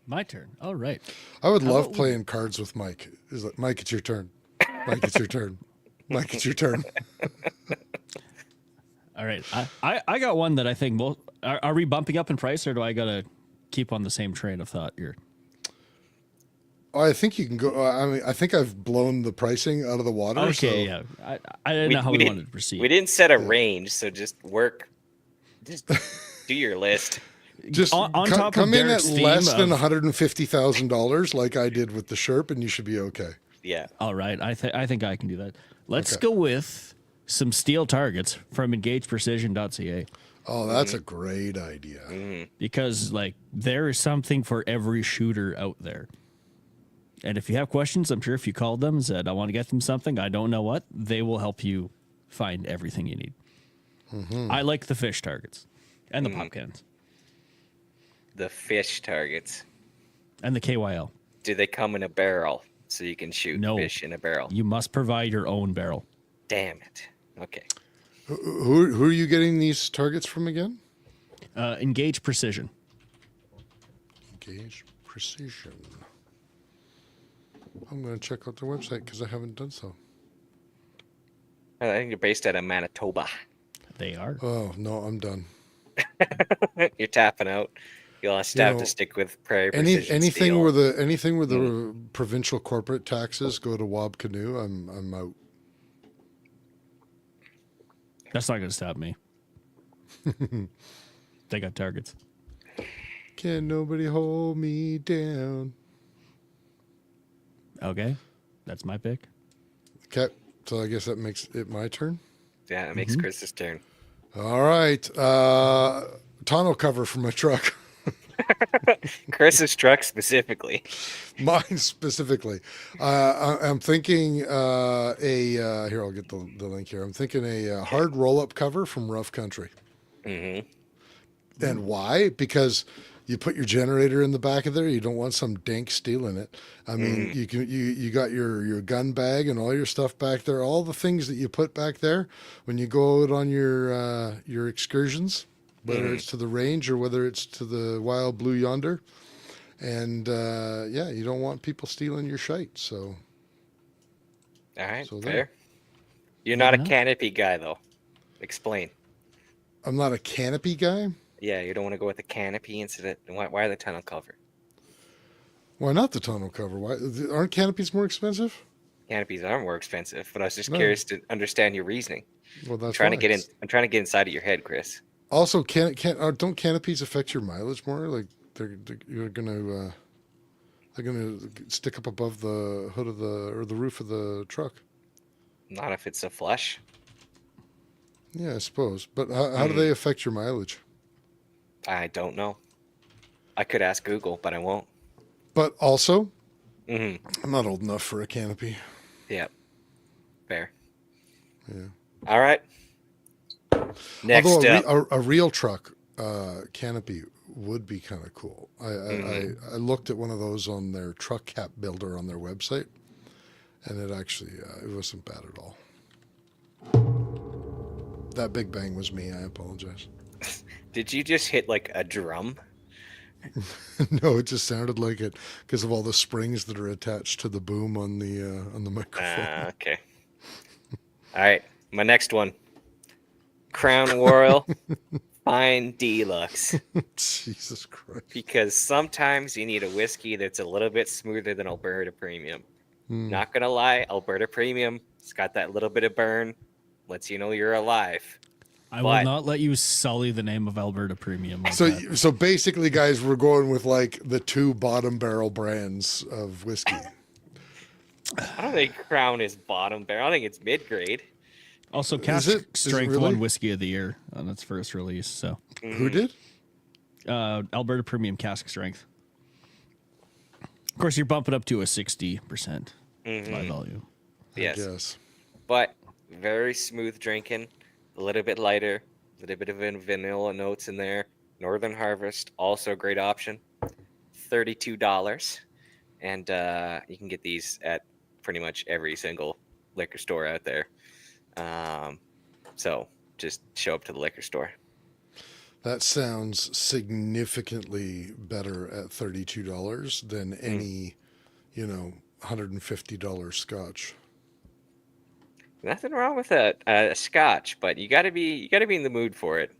My turn. All right. I would love about we- playing cards with Mike. Is like, Mike, it's your turn. Mike, it's your turn. Mike, it's your turn. All right. I got one that I think are we bumping up in price, or do I gotta keep on the same train of thought here? I think you can go. I mean, I think I've blown the pricing out of the water. Okay, so yeah. I didn't know how we wanted to proceed. We didn't set a range, so just do your list. Just On top of come in at Derek's theme less than of- $150,000, like I did with the Sherp, and you should be okay. Yeah. All right. I think I can do that. Let's Okay. go with some steel targets from EngagePrecision.ca. Oh, that's a great idea. Because like there is something for every shooter out there. And if you have questions, I'm sure if you called them and said, I want to get them something, I don't know what, they will help you find everything you need. I like the fish targets and the pop cans The fish targets. and the KYL. Do they come in a barrel so you can shoot No. fish in a barrel? You must provide your own barrel. Damn it. Okay. Who are you getting these targets from again? Engage Precision. Engage Precision. I'm going to check out their website because I haven't done so. I think you're based out of Manitoba. They are. Oh, no, I'm done. You're tapping out. You'll have to know, stick with Prairie Anything Precision where Steel. the provincial corporate taxes go to Wob Canoe, I'm out. That's not going to stop me. They got targets. Can nobody hold me down? Okay. That's my pick. Okay, so I guess that makes it my turn. Yeah, it makes Chris's turn. All right, tonneau cover for my truck. Chris's truck specifically. Mine specifically. I'm thinking here, I'll get the link here. I'm thinking a hard roll-up cover from Rough Country. Mm-hmm. And why? Because you put your generator in the back of there. You don't want some dank stealing it. I mean, you got your gun bag and all your stuff back there. All the things that you put back there when you go out on your excursions, whether it's to the range or whether it's to the wild blue yonder. And yeah, you don't want people stealing your shite. So All right, So fair. there. You're not a enough. canopy guy, though. Explain. I'm not a canopy guy. Yeah, you don't want to go with the canopy incident. Why the tonneau cover? Why not the tonneau cover? Why aren't canopies more expensive? Canopies are more expensive, but I was just No. curious to understand your reasoning. Well, that's Trying to why. get in. I'm trying to get inside of your head, Chris. Also, don't canopies affect your mileage more? Like they're gonna stick up above the hood of the roof of the truck. Not if it's a flush. Yeah, I suppose. But how do they affect your mileage? I don't know. I could ask Google, but I won't. But also, Hmm. I'm not old enough for a canopy. Yep. Fair. Yeah. All right. Next Although up. a real truck canopy would be kind of cool. I looked at one of those on their truck cap builder on their website, and it actually it wasn't bad at all. That big bang was me. I apologize. Did you just hit like a drum? No, it just sounded like it because of all the springs that are attached to the boom on the microphone. Okay. All right. My next one. Crown Royal Fine Deluxe. Jesus Christ. Because sometimes you need a whiskey that's a little bit smoother than Alberta Premium. Not gonna lie, Alberta Premium, it's got that little bit of burn, lets you know you're alive. I will But- not let you sully the name of Alberta Premium. Like So that. so basically, guys, we're going with like the two bottom barrel brands of whiskey. I don't think Crown is bottom barrel. I think it's mid grade. Also, Is Cask it? Is it Strength really? won Whiskey of the Year on its first release. So, Who did? Alberta Premium Cask Strength. Of course, you're bumping up to a 60% by volume. Yes. Yes. But very smooth drinking, a little bit lighter, a little bit of vanilla notes in there. Northern Harvest, also a great option. $32. And you can get these at pretty much every single liquor store out there. So just show up to the liquor store. That sounds significantly better at $32 than any, $150 scotch. Nothing wrong with a scotch, but you gotta be in the mood for it.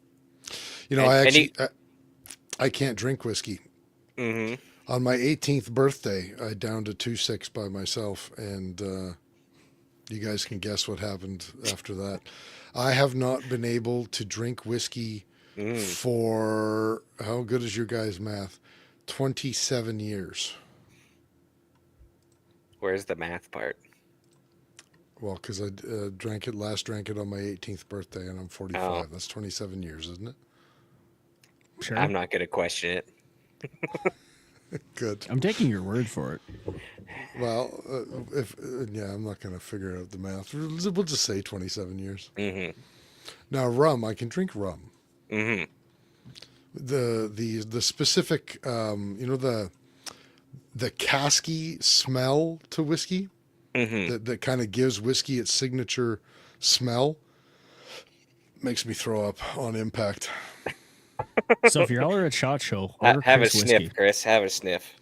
I can't drink whiskey. Hmm. On my 18th birthday, I downed a 2.6 by myself, and you guys can guess what happened after that. I have not been able to drink whiskey for, how good is your guys' math? 27 years. Where's the math part? Well, because I drank it on my 18th birthday, and I'm 45. Oh. That's 27 years, isn't it? Sure. I'm not gonna question it. Good. I'm taking your word for it. Well, I'm not going to figure out the math. We'll just say 27 years. Hmm. Now, rum, I can drink rum. Hmm. The specific, the casky smell to whiskey Hmm. that kind of gives whiskey its signature smell makes me throw up on impact. So if you're all at SHOT Show, order Have a Chris sniff, whiskey. Chris. Have a sniff.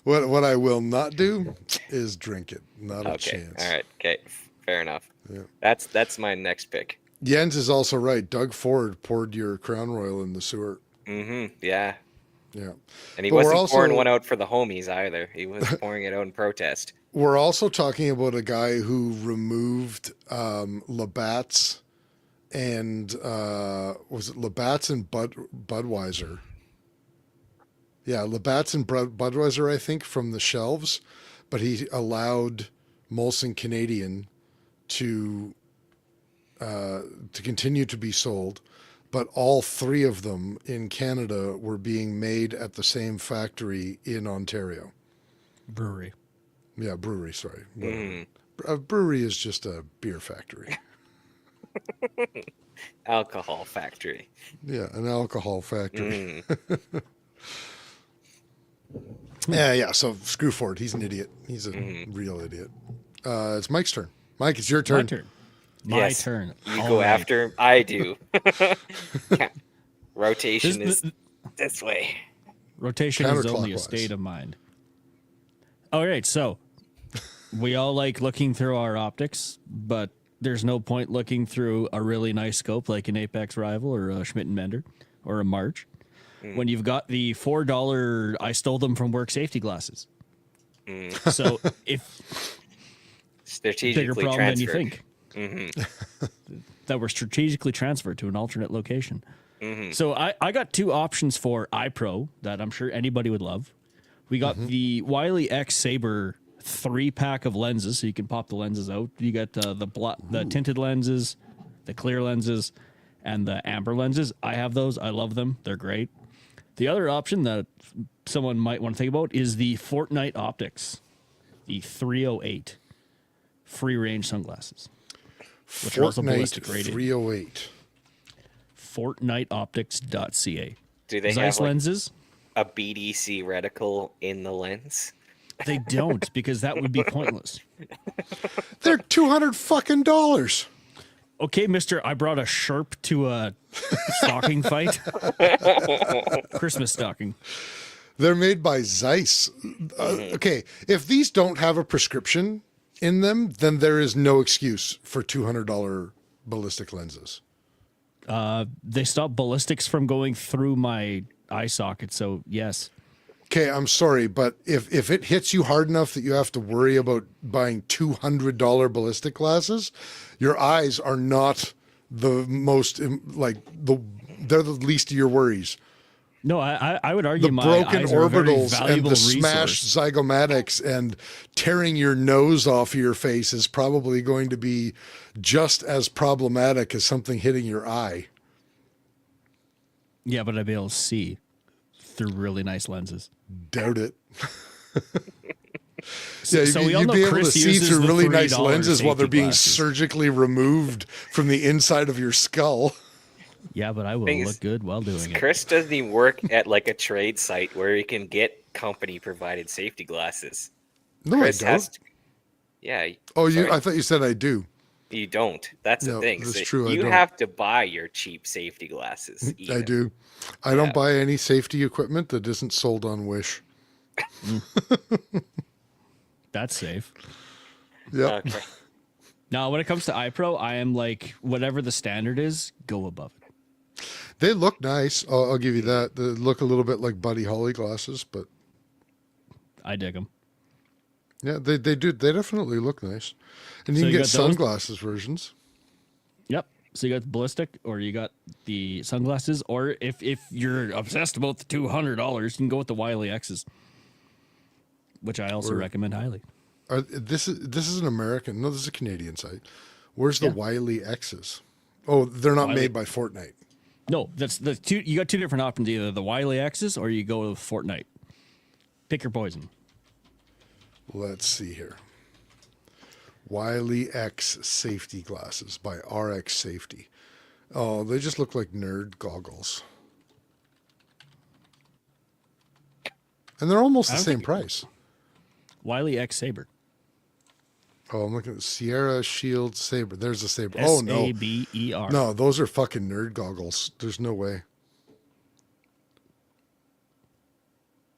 What I will not do is drink it. Not a Okay. chance. All right. Okay. Fair enough. Yeah. That's my next pick. Jens is also right. Doug Ford poured your Crown Royal in the sewer. Hmm. Yeah. Yeah. And he But we're wasn't pouring also- one out for the homies either. He was pouring it out in protest. We're also talking about a guy who removed Labatt's and was it Labatt's and Budweiser? Yeah, Labatt's and Budweiser, I think, from the shelves, but he allowed Molson Canadian to continue to be sold. But all three of them in Canada were being made at the same factory in Ontario. Brewery. Yeah, brewery, sorry. Mm. A brewery is just a beer factory. Alcohol factory. Yeah, an alcohol factory. Mm. Yeah. So screw Ford. He's an idiot. He's a real idiot. It's Mike's turn. Mike, it's your turn. My turn. My Yes. turn. You All go right. after him. I do. Rotation is this way. Rotation is only a Counterclockwise. state of mind. All right, so we all like looking through our optics, but there's no point looking through a really nice scope like an Apex Rival or a Schmidt and Bender or a March when you've got the $4 I stole them from work safety glasses. So if Strategically bigger problem transferred. than you think. That were strategically transferred to an alternate location. So I got two options for iPro that I'm sure anybody would love. We got the Wiley X Saber 3-pack of lenses, so you can pop the lenses out. You got the tinted lenses, the clear lenses, and the amber lenses. I have those. I love them. They're great. The other option that someone might want to think about is the Fortnite Optics, the 308 free range sunglasses. Which are also Fortnite ballistic rated. 308. Fortniteoptics.ca. Do they Zeiss have like lenses? a BDC reticle in the lens? They don't, because that would be pointless. They're $200. Okay, mister, I brought a Sherp to a stocking fight. Christmas stocking. They're made by Zeiss. Okay, if these don't have a prescription in them, then there is no excuse for $200 ballistic lenses. They stop ballistics from going through my eye socket, so yes. Okay, I'm sorry, but if it hits you hard enough that you have to worry about buying $200 ballistic glasses, your eyes are not the most they're the least of your worries. No, I would argue The my broken eyes are a very orbitals and valuable the smashed resource. zygomatics and tearing your nose off your face is probably going to be just as problematic as something hitting your eye. Yeah, but I'd be able to see through really nice lenses. Doubt it. So, Yeah, so we all you'd know be able Chris to see uses through the really nice $3 lenses while they're safety being glasses. surgically removed from the inside of your skull. Yeah, but I will Thing is, look good while doing it. Chris doesn't even work at like a trade site where he can get company provided safety glasses. No, Chris I don't. has to, yeah. Oh, sorry, I thought you said I do. you don't. That's the No, thing. that's So true, I You don't. have to buy your cheap safety glasses. I even. do. I don't buy any safety equipment that isn't sold on Wish. That's safe. Yep. Okay. Now, when it comes to iPro, I am like, whatever the standard is, go above it. They look nice. I'll give you that. They look a little bit like Buddy Holly glasses, but I dig them. yeah, they do. They definitely look nice. And you So can you get got those? sunglasses versions. Yep. So you got the ballistic, or you got the sunglasses, or if you're obsessed about the $200, you can go with the Wiley X's, which I also recommend highly. This is an American. No, this is a Canadian site. Where's the Yeah. Wiley X's? Oh, they're not Wiley- made by Fortnite. No, that's the two. You got two different options: either the Wiley X's or you go with Fortnite. Pick your poison. Let's see here. Wiley X safety glasses by RX Safety. Oh, they just look like nerd goggles. And they're almost the don't same think- price. Wiley X Saber. Oh, I'm looking at Sierra Shield Saber. There's a Saber. Oh, no. Saber. No, those are fucking nerd goggles. There's no way.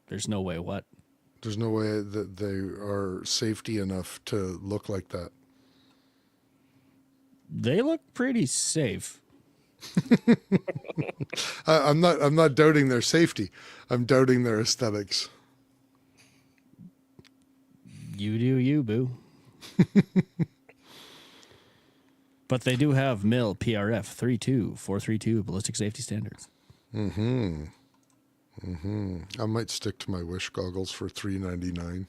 There's no way. What? There's no way that they are safety enough to look like that. They look pretty safe. I'm not doubting their safety. I'm doubting their aesthetics. You do you, boo. But they do have MIL PRF 32432 ballistic safety standards. I might stick to my Wish goggles for $3.99.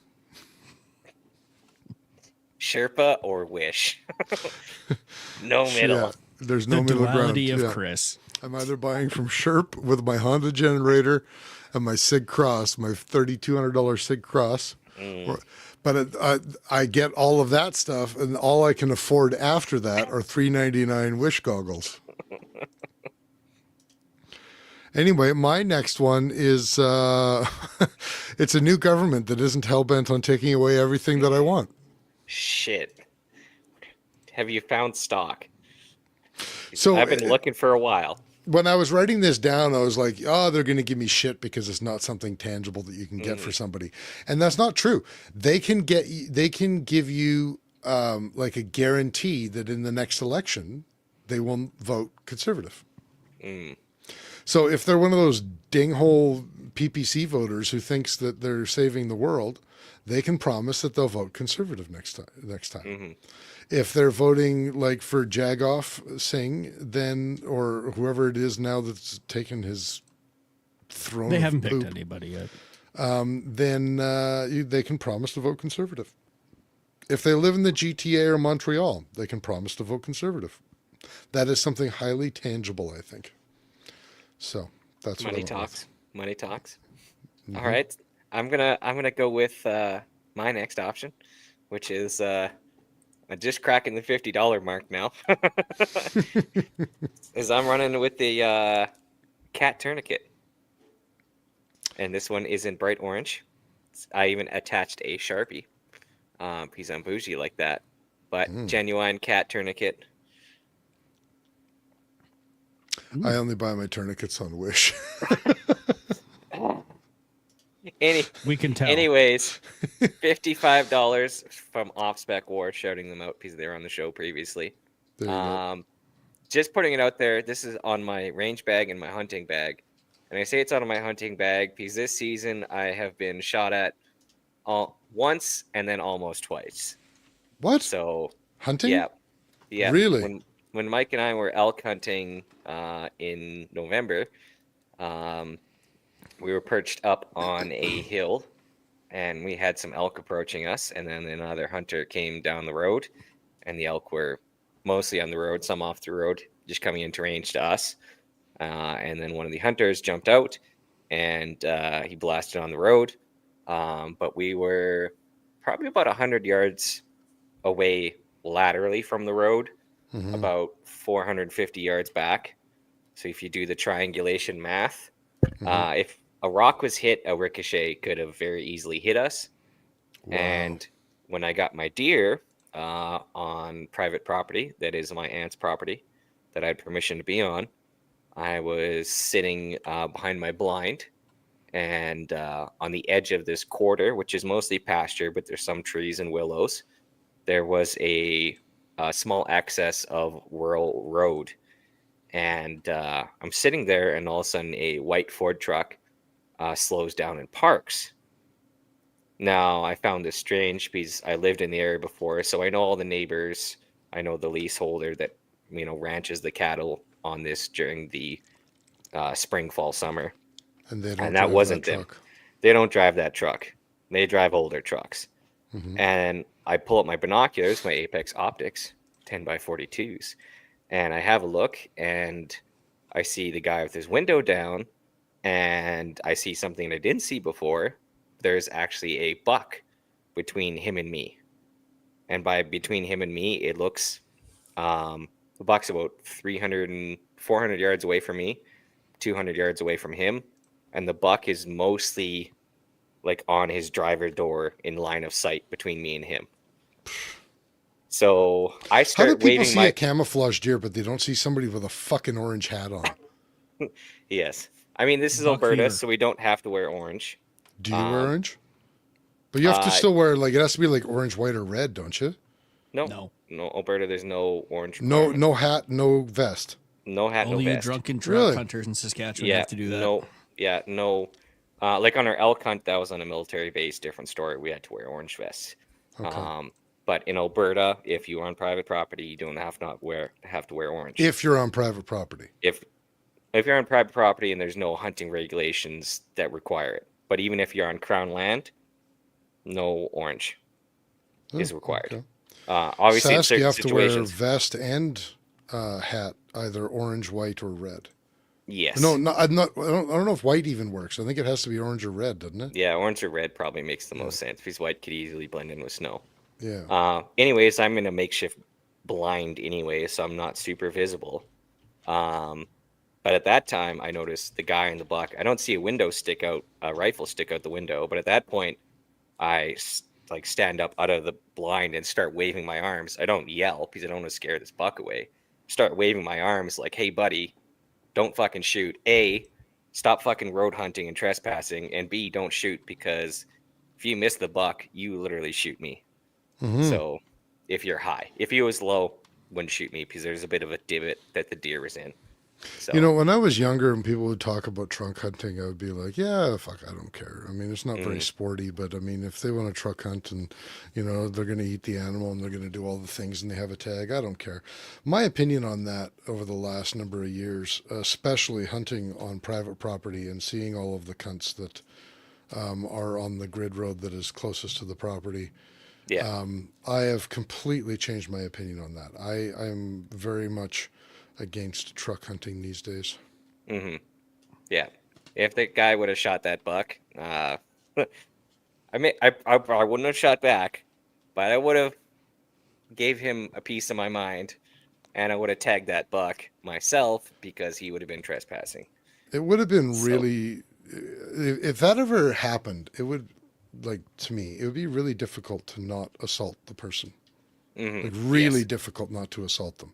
Sherpa or Wish. No middle. Yeah, there's no The middle ground. duality of Yeah. Chris. I'm either buying from Sherp with my Honda generator and my Sig Cross, my $3,200 Sig Cross. But I get all of that stuff, and all I can afford after that are $3.99 Wish goggles. Anyway, my next one is it's a new government that isn't hell-bent on taking away everything that I want. Shit. Have you found stock? So I've been looking for a while. when I was writing this down, I was like, oh, they're going to give me shit because it's not something tangible that you can get for somebody. And that's not true. They can give you like a guarantee that in the next election, they will vote conservative. So if they're one of those dinghole PPC voters who thinks that they're saving the world, they can promise that they'll vote conservative next time. If they're voting like for Jagoff Singh, then, or whoever it is now that's taken his throne, They of haven't picked poop, anybody yet. then they can promise to vote conservative. If they live in the GTA or Montreal, they can promise to vote conservative. That is something highly tangible, I think. So that's what I Money went talks. Money talks. Mm-hmm. All right. I'm gonna go with my next option, which is I'm just cracking the $50 mark now. Is I'm running with the cat tourniquet. And this one is in bright orange. I even attached a Sharpie. Because I'm bougie like that. But genuine cat tourniquet. with. I only buy my tourniquets on Wish. We can tell. Anyways, $55 from Off Spec War, shouting them out because they were on the show previously. There you go. Just putting it out there, this is on my range bag and my hunting bag. And I say it's out of my hunting bag because this season I have been shot at once and then almost twice. What? So, Hunting? yeah. Really? When Mike and I were elk hunting in November, we were perched up on a hill and we had some elk approaching us, and then another hunter came down the road, and the elk were mostly on the road, some off the road, just coming into range to us. And then one of the hunters jumped out and he blasted on the road. But we were probably about 100 yards away laterally from the road, about 450 yards back. So if you do the triangulation math, if a rock was hit, a ricochet could have very easily hit us. Wow. And when I got my deer on private property, that is my aunt's property, that I had permission to be on, I was sitting behind my blind, and on the edge of this quarter, which is mostly pasture, but there's some trees and willows, there was a small access of rural road. And I'm sitting there, and all of a sudden a white Ford truck slows down and parks. Now, I found this strange because I lived in the area before, so I know all the neighbors. I know the leaseholder that, ranches the cattle on this during the spring, fall, summer. And they don't And that drive wasn't that them. truck. They don't drive that truck. They drive older trucks. And I pull up my binoculars, my Apex Optics 10x42s, and I have a look, and I see the guy with his window down, and I see something I didn't see before. There's actually a buck between him and me. And by between him and me, it looks, the buck's about 400 yards away from me, 200 yards away from him. And the buck is mostly like on his driver door in line of sight between me and him. So I How do start people waving see my... a camouflage deer, but they don't see somebody with a fucking orange hat on? Yes. I mean, this is Buck Alberta, fever. so we don't have to wear orange. Do you wear orange? But you have to still wear, like, it has to be like orange, white, or red, don't you? No. No, Alberta, there's no orange. No, requirement. no hat, no vest. No hat, Only no you vest. drunken truck Really? hunters in Saskatchewan Yeah, have to do that. no. Like on our elk hunt, that was on a military base, different story. We had to wear orange vests. Okay. But in Alberta, if you are on private property, you don't have to wear orange. If you're on private property. If you're on private property and there's no hunting regulations that require it, but even if you're on crown land, no orange is required. Okay. Obviously, in Sask, you certain have to wear situations, vest and hat, either orange, white, or red. yes. No, I don't know if white even works. I think it has to be orange or red, doesn't it? Yeah, orange or red probably makes the most sense because white could easily blend in with snow. Yeah. Anyways, I'm in a makeshift blind anyway, so I'm not super visible. But at that time, I noticed the guy in the buck. I don't see a rifle stick out the window. But at that point, like stand up out of the blind and start waving my arms. I don't yell because I don't want to scare this buck away. Start waving my arms like, "Hey, buddy, don't fucking shoot. A, stop fucking road hunting and trespassing, and B, don't shoot because if you miss the buck, you literally shoot me. So if you're high, if he was low, wouldn't shoot me because there's a bit of a divot that the deer was in. So You know, when I was younger and people would talk about trunk hunting, I would be like, yeah, fuck, I don't care. I mean, it's not very sporty, but I mean, if they want to truck hunt and, you know, they're going to eat the animal and they're going to do all the things and they have a tag, I don't care. My opinion on that over the last number of years, especially hunting on private property and seeing all of the cunts that are on the grid road that is closest to the property, yeah, I have completely changed my opinion on that. I am very much against truck hunting these days. yeah. If the guy would have shot that buck, I mean, I wouldn't have shot back, but I would have gave him a piece of my mind, and I would have tagged that buck myself because he would have been trespassing. It would have been really, if that ever happened, it would, like, to me, it would be really difficult to not assault the person. Like, really difficult not to assault them.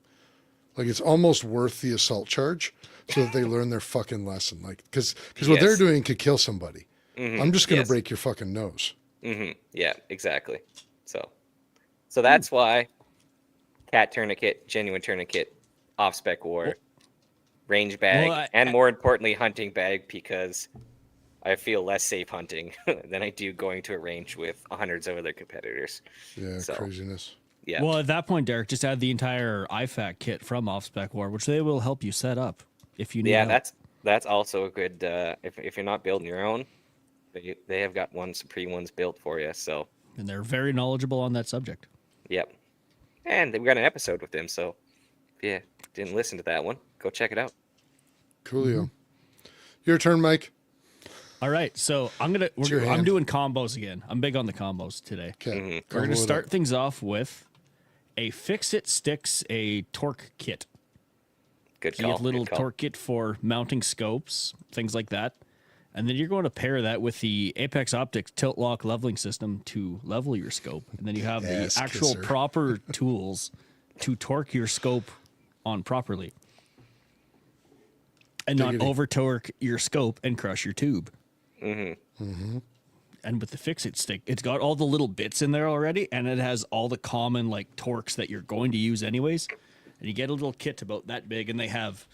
Like, it's almost worth the assault charge so that they learn their fucking lesson. Like, because what they're doing could kill somebody. I'm just going to break your fucking nose. Yeah, exactly. So that's why cat tourniquet, genuine tourniquet, off spec war, range bag, and more importantly, hunting bag, because I feel less safe hunting than I do going to a range with hundreds of other competitors. Yeah, So, craziness. yeah. Well, at that point, Derek, just add the entire IFAC kit from Off Spec War, which they will help you set up if you need Yeah, help. that's also a good. If you're not building your own, they have got some pre-ones built for you. So, And they're very knowledgeable on that subject. yep. And we got an episode with them. So, if you didn't listen to that one, go check it out. Coolio. Your turn, Mike. All right, so I'm your hand. doing combos again. I'm big on the combos today. Okay. We're gonna start things off with a Fix-It Sticks a torque kit. Good So you call. get little good call. torque kit for mounting scopes, things like that. And then you're going to pair that with the Apex Optics tilt lock leveling system to level your scope. And then you have Ass the actual kisser. proper tools to torque your scope on properly. And not Diggity. over torque your scope and crush your tube. And with the Fix-It stick, it's got all the little bits in there already, and it has all the common like torques that you're going to use anyways. And you get a little kit about that big, and they have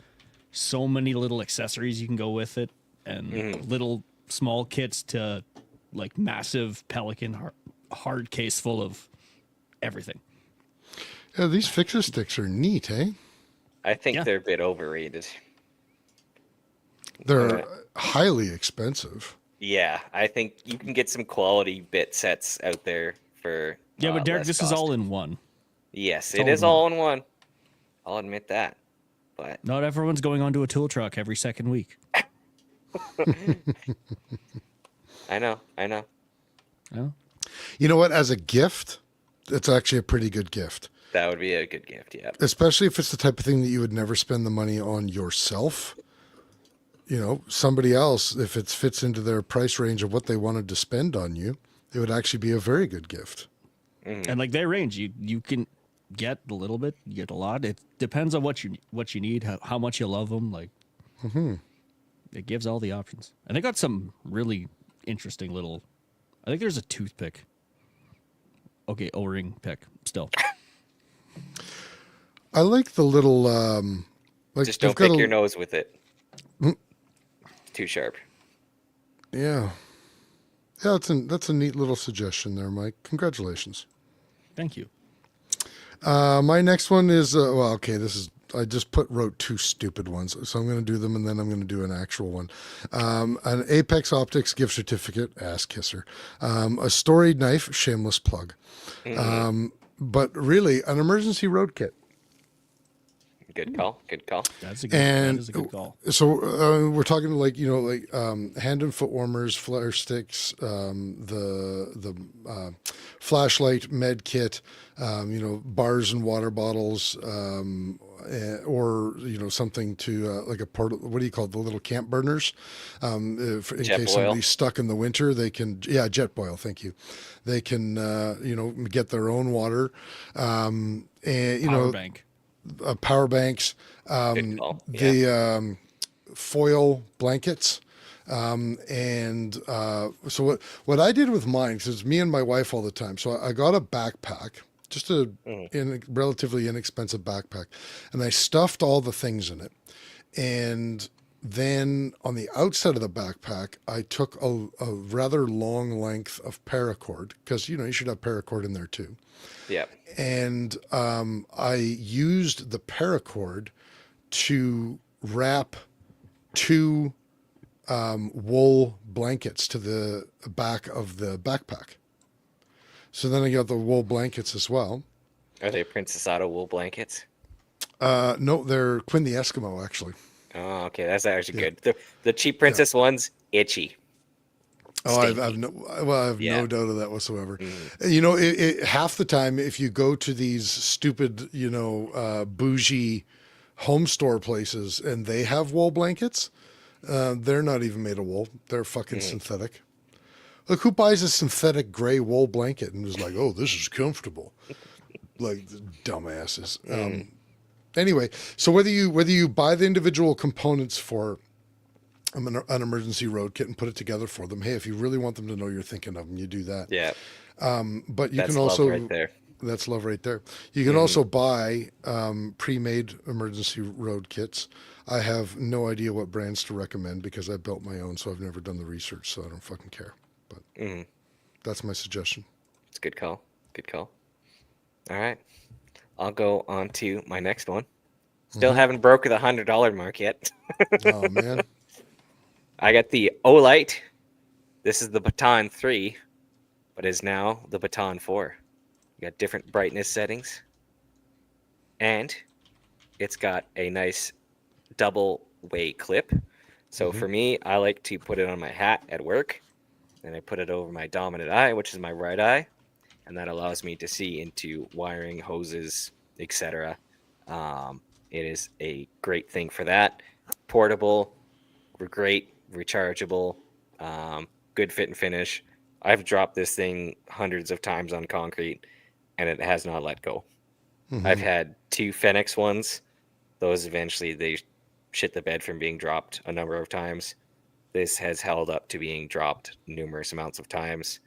so many little accessories you can go with it, and little small kits to like massive Pelican hard case full of everything. Yeah, these fixer sticks are neat, eh? I think Yeah. they're a bit overrated. They're highly expensive. Yeah, I think you can get some quality bit sets out there for. Yeah, but Derek, less this is cost. all in one. Yes, all it is in one. all in one. I'll admit that. But Not everyone's going onto a tool truck every second week. I know. Oh. You know what? As a gift, it's actually a pretty good gift. That would be a good gift. Yeah. Especially if it's the type of thing that you would never spend the money on yourself. You know, somebody else, if it fits into their price range of what they wanted to spend on you, it would actually be a very good gift. And like they range, you can get a little bit, you get a lot. It depends on what you need, how much you love them. Like, it gives all the options, and they got some really interesting little. I think there's a toothpick. Okay, O-ring pick still. I like the little, like Just they've don't got pick a- your nose with it. It's too sharp. Yeah. Yeah, that's a neat little suggestion there, Mike. Congratulations. Thank you. My next one is I just wrote two stupid ones, so I'm going to do them and then I'm going to do an actual one. An Apex Optics gift certificate, ass kisser. A storied knife, shameless plug. But really, an emergency road kit. Good call. Good call. That's a good. And That is a good call. so we're talking like hand and foot warmers, flare sticks, the flashlight, med kit, bars and water bottles, or something to like a what do you call it, the little camp burners, if, in Jet case boil. somebody's stuck in the winter, they can jet boil. Thank you. They can get their own water, and Power bank. power banks, Good call. the foil blankets. So what I did with mine, because it's me and my wife all the time. So I got a backpack, just a relatively inexpensive backpack, and I stuffed all the things in it. And then on the outside of the backpack, I took a rather long length of paracord, because you should have paracord in there too. Yep. And I used the paracord to wrap two wool blankets to the back of the backpack. So then I got the wool blankets as well. Are they Princess Auto wool blankets? No, they're Quinn the Eskimo, actually. Oh, okay. That's actually good. The cheap Princess ones, itchy. Oh, I have no doubt of that whatsoever. Half the time, if you go to these stupid, bougie home store places and they have wool blankets, they're not even made of wool. They're fucking synthetic. Look, who buys a synthetic gray wool blanket and is like, oh, this is comfortable? Like dumbasses. Anyway, so whether you buy the individual components for an emergency road kit and put it together for them, hey, if you really want them to know you're thinking of them, you do that. Yeah. But you That's can also love right there. That's love right there. You can also buy pre-made emergency road kits. I have no idea what brands to recommend because I built my own, so I've never done the research, so I don't fucking care. But that's my suggestion. It's a good call. Good call. All right. I'll go on to my next one. Still haven't broken the $100 mark yet. Oh man. I got the Olight. This is the Baton 3, but is now the Baton 4. You got different brightness settings. And it's got a nice double way clip. So for me, I like to put it on my hat at work. Then I put it over my dominant eye, which is my right eye. And that allows me to see into wiring, hoses, etc. It is a great thing for that. Portable, great, rechargeable, good fit and finish. I've dropped this thing hundreds of times on concrete, and it has not let go. I've had two Fenix ones. Those eventually, they shit the bed from being dropped a number of times. This has held up to being dropped numerous amounts of times.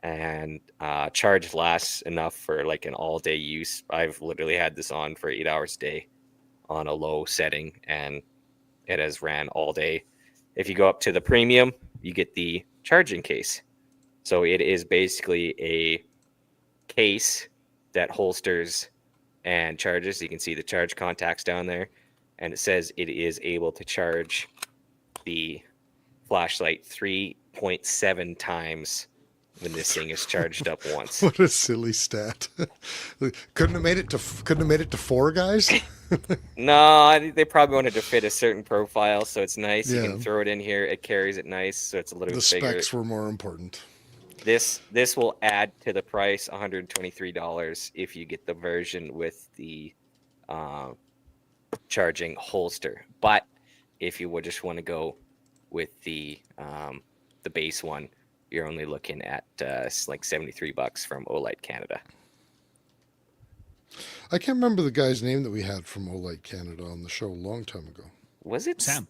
And charge lasts enough for like an all-day use. I've literally had this on for 8 hours a day on a low setting, and it has ran all day. If you go up to the premium, you get the charging case. So it is basically a case that holsters and charges. You can see the charge contacts down there, and it says it is able to charge the flashlight 3.7 times when this thing is charged up once. What a silly stat. Couldn't have made it to 4 guys. No, they probably wanted to fit a certain profile, so it's nice. You Yeah. can throw it in here. It carries it nice, so it's a little The bit bigger. specs were more important. This will add to the price $123 if you get the version with the charging holster. But if you would just want to go with the base one, you're only looking at like $73 from Olight Canada. I can't remember the guy's name that we had from Olight Canada on the show a long time ago. Was it Sam.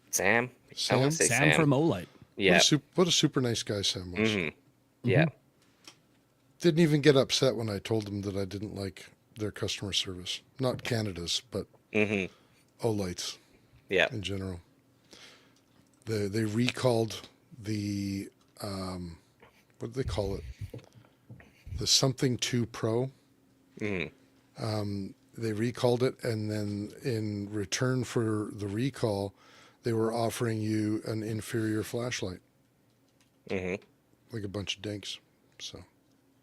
Sam? I Sam? want to say Sam from Olight. Yeah. What a super nice guy Sam was. Yeah. Didn't even get upset when I told him that I didn't like their customer service. Not Canada's, but Olight's Yeah. in general. They recalled the what do they call it? The something 2 Pro. They recalled it, and then in return for the recall, they were offering you an inferior flashlight. Like a bunch of dinks. So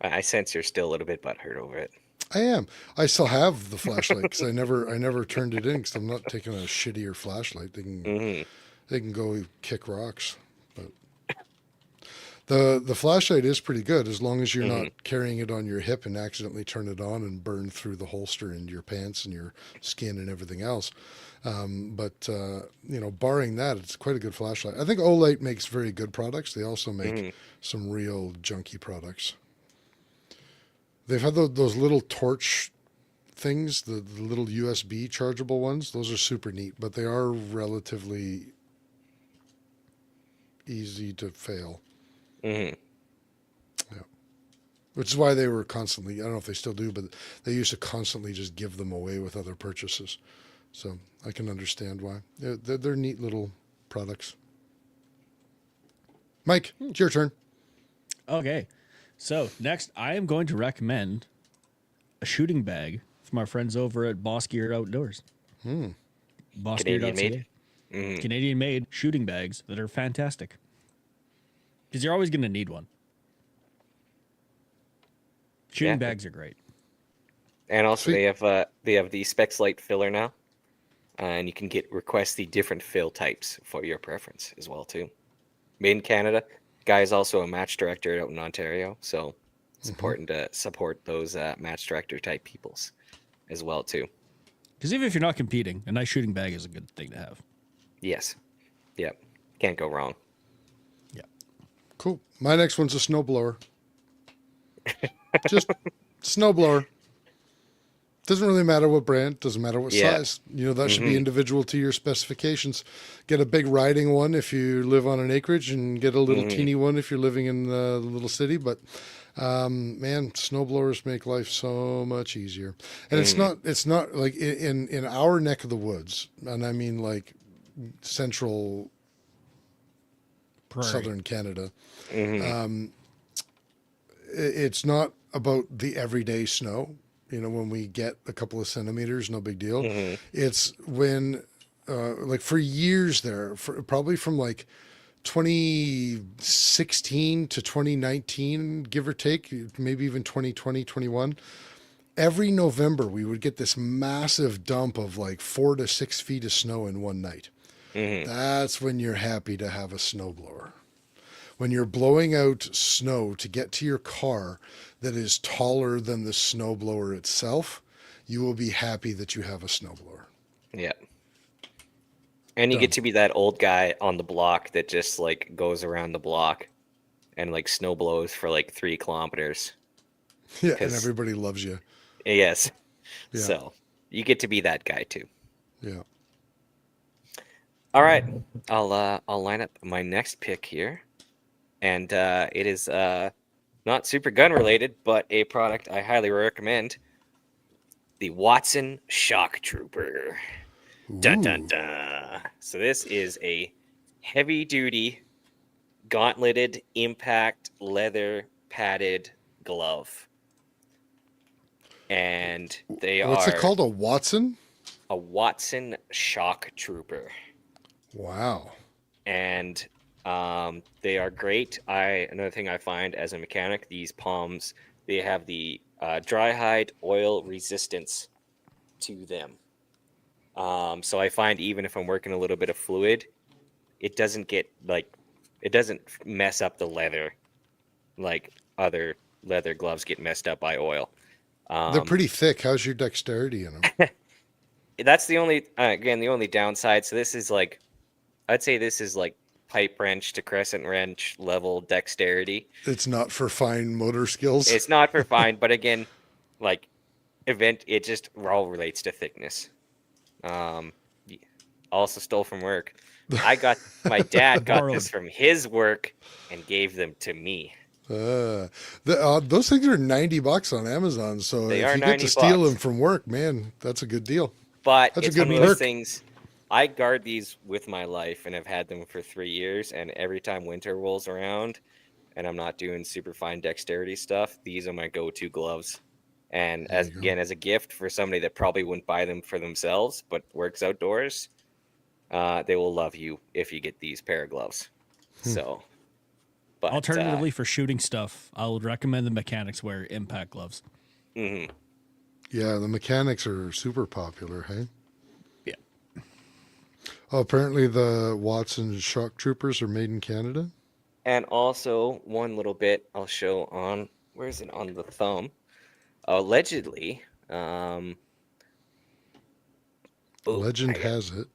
I sense you're still a little bit butthurt over it. I am. I still have the flashlight because I never turned it in because I'm not taking a shittier flashlight. They can go kick rocks. But the flashlight is pretty good as long as you're not carrying it on your hip and accidentally turn it on and burn through the holster and your pants and your skin and everything else. But barring that, it's quite a good flashlight. I think Olight makes very good products. They also make some real junky products. They've had those little torch things, the little USB chargeable ones. Those are super neat, but they are relatively easy to fail. Yeah. Which is why they were constantly, I don't know if they still do, but they used to constantly just give them away with other purchases. So I can understand why. They're neat little products. Mike, it's your turn. Okay. So next, I am going to recommend a shooting bag from our friends over at Boss Gear Outdoors. Canadian made. Canadian made shooting bags that are fantastic. Because you're always going to need one. Shooting bags are great. And also they have the Specs Light filler now, and you can request the different fill types for your preference as well too. Made in Canada. Guy is also a match director out in Ontario, so it's important to support those match director type peoples as well too. Because even if you're not competing, a nice shooting bag is a good thing to have. Yes. Yep. Can't go wrong. Yeah. Cool. My next one's a snowblower. Just snowblower. Doesn't really matter what brand, doesn't matter what size. That should be individual to your specifications. Get a big riding one if you live on an acreage, and get a little teeny one if you're living in the little city. But man, snowblowers make life so much easier. And it's not like in our neck of the woods, and I mean like central Prairie. southern Canada. It's not about the everyday snow. When we get a couple of centimeters, no big deal. It's when, like for years there, probably from like 2016 to 2019, give or take, maybe even 2020, 21, every November we would get this massive dump of like 4 to 6 feet of snow in one night. That's when you're happy to have a snowblower. When you're blowing out snow to get to your car that is taller than the snowblower itself, you will be happy that you have a snowblower. Yeah. And you get to be that old guy on the block that just like goes around the block and like snow blows for like 3 kilometers. Yeah, and everybody loves you. Yes. Yeah. So you get to be that guy too. Yeah. All right. I'll line up my next pick here. And it is not super gun related, but a product I highly recommend. The Watson Shock Trooper. Dun dun dun. So this is a heavy duty gauntleted impact leather padded glove. And What's it called? A Watson? A Watson Shock Trooper. Wow. And they are great. Another thing I find as a mechanic, these palms, they have the dry hide oil resistance to them. So I find even if I'm working a little bit of fluid, it doesn't mess up the leather like other leather gloves get messed up by oil. They're pretty thick. How's your dexterity in them? That's the only downside. So this is like, I'd say this is like pipe wrench to crescent wrench level dexterity. It's not for fine motor skills. It's not for fine, but again, like it just all relates to thickness. Also stole from work. My dad got this from his work and gave them to me. Those things are $90 on Amazon. So They if are you get to $90. steal them from work, man, that's a good deal. But That's it's a good one of those perk. things. I guard these with my life and have had them for 3 years. And every time winter rolls around and I'm not doing super fine dexterity stuff, these are my go-to gloves. And as a gift for somebody that probably wouldn't buy them for themselves, but works outdoors, they will love you if you get these pair of gloves. So, but Alternatively, for shooting stuff, I would recommend the Mechanics Wear impact gloves. Yeah, the mechanics are super popular, hey? Yeah. Oh, apparently the Watson shock troopers are made in Canada. And also, one little bit I'll show on, where is it on the thumb? Allegedly, oh, Legend I got, has it.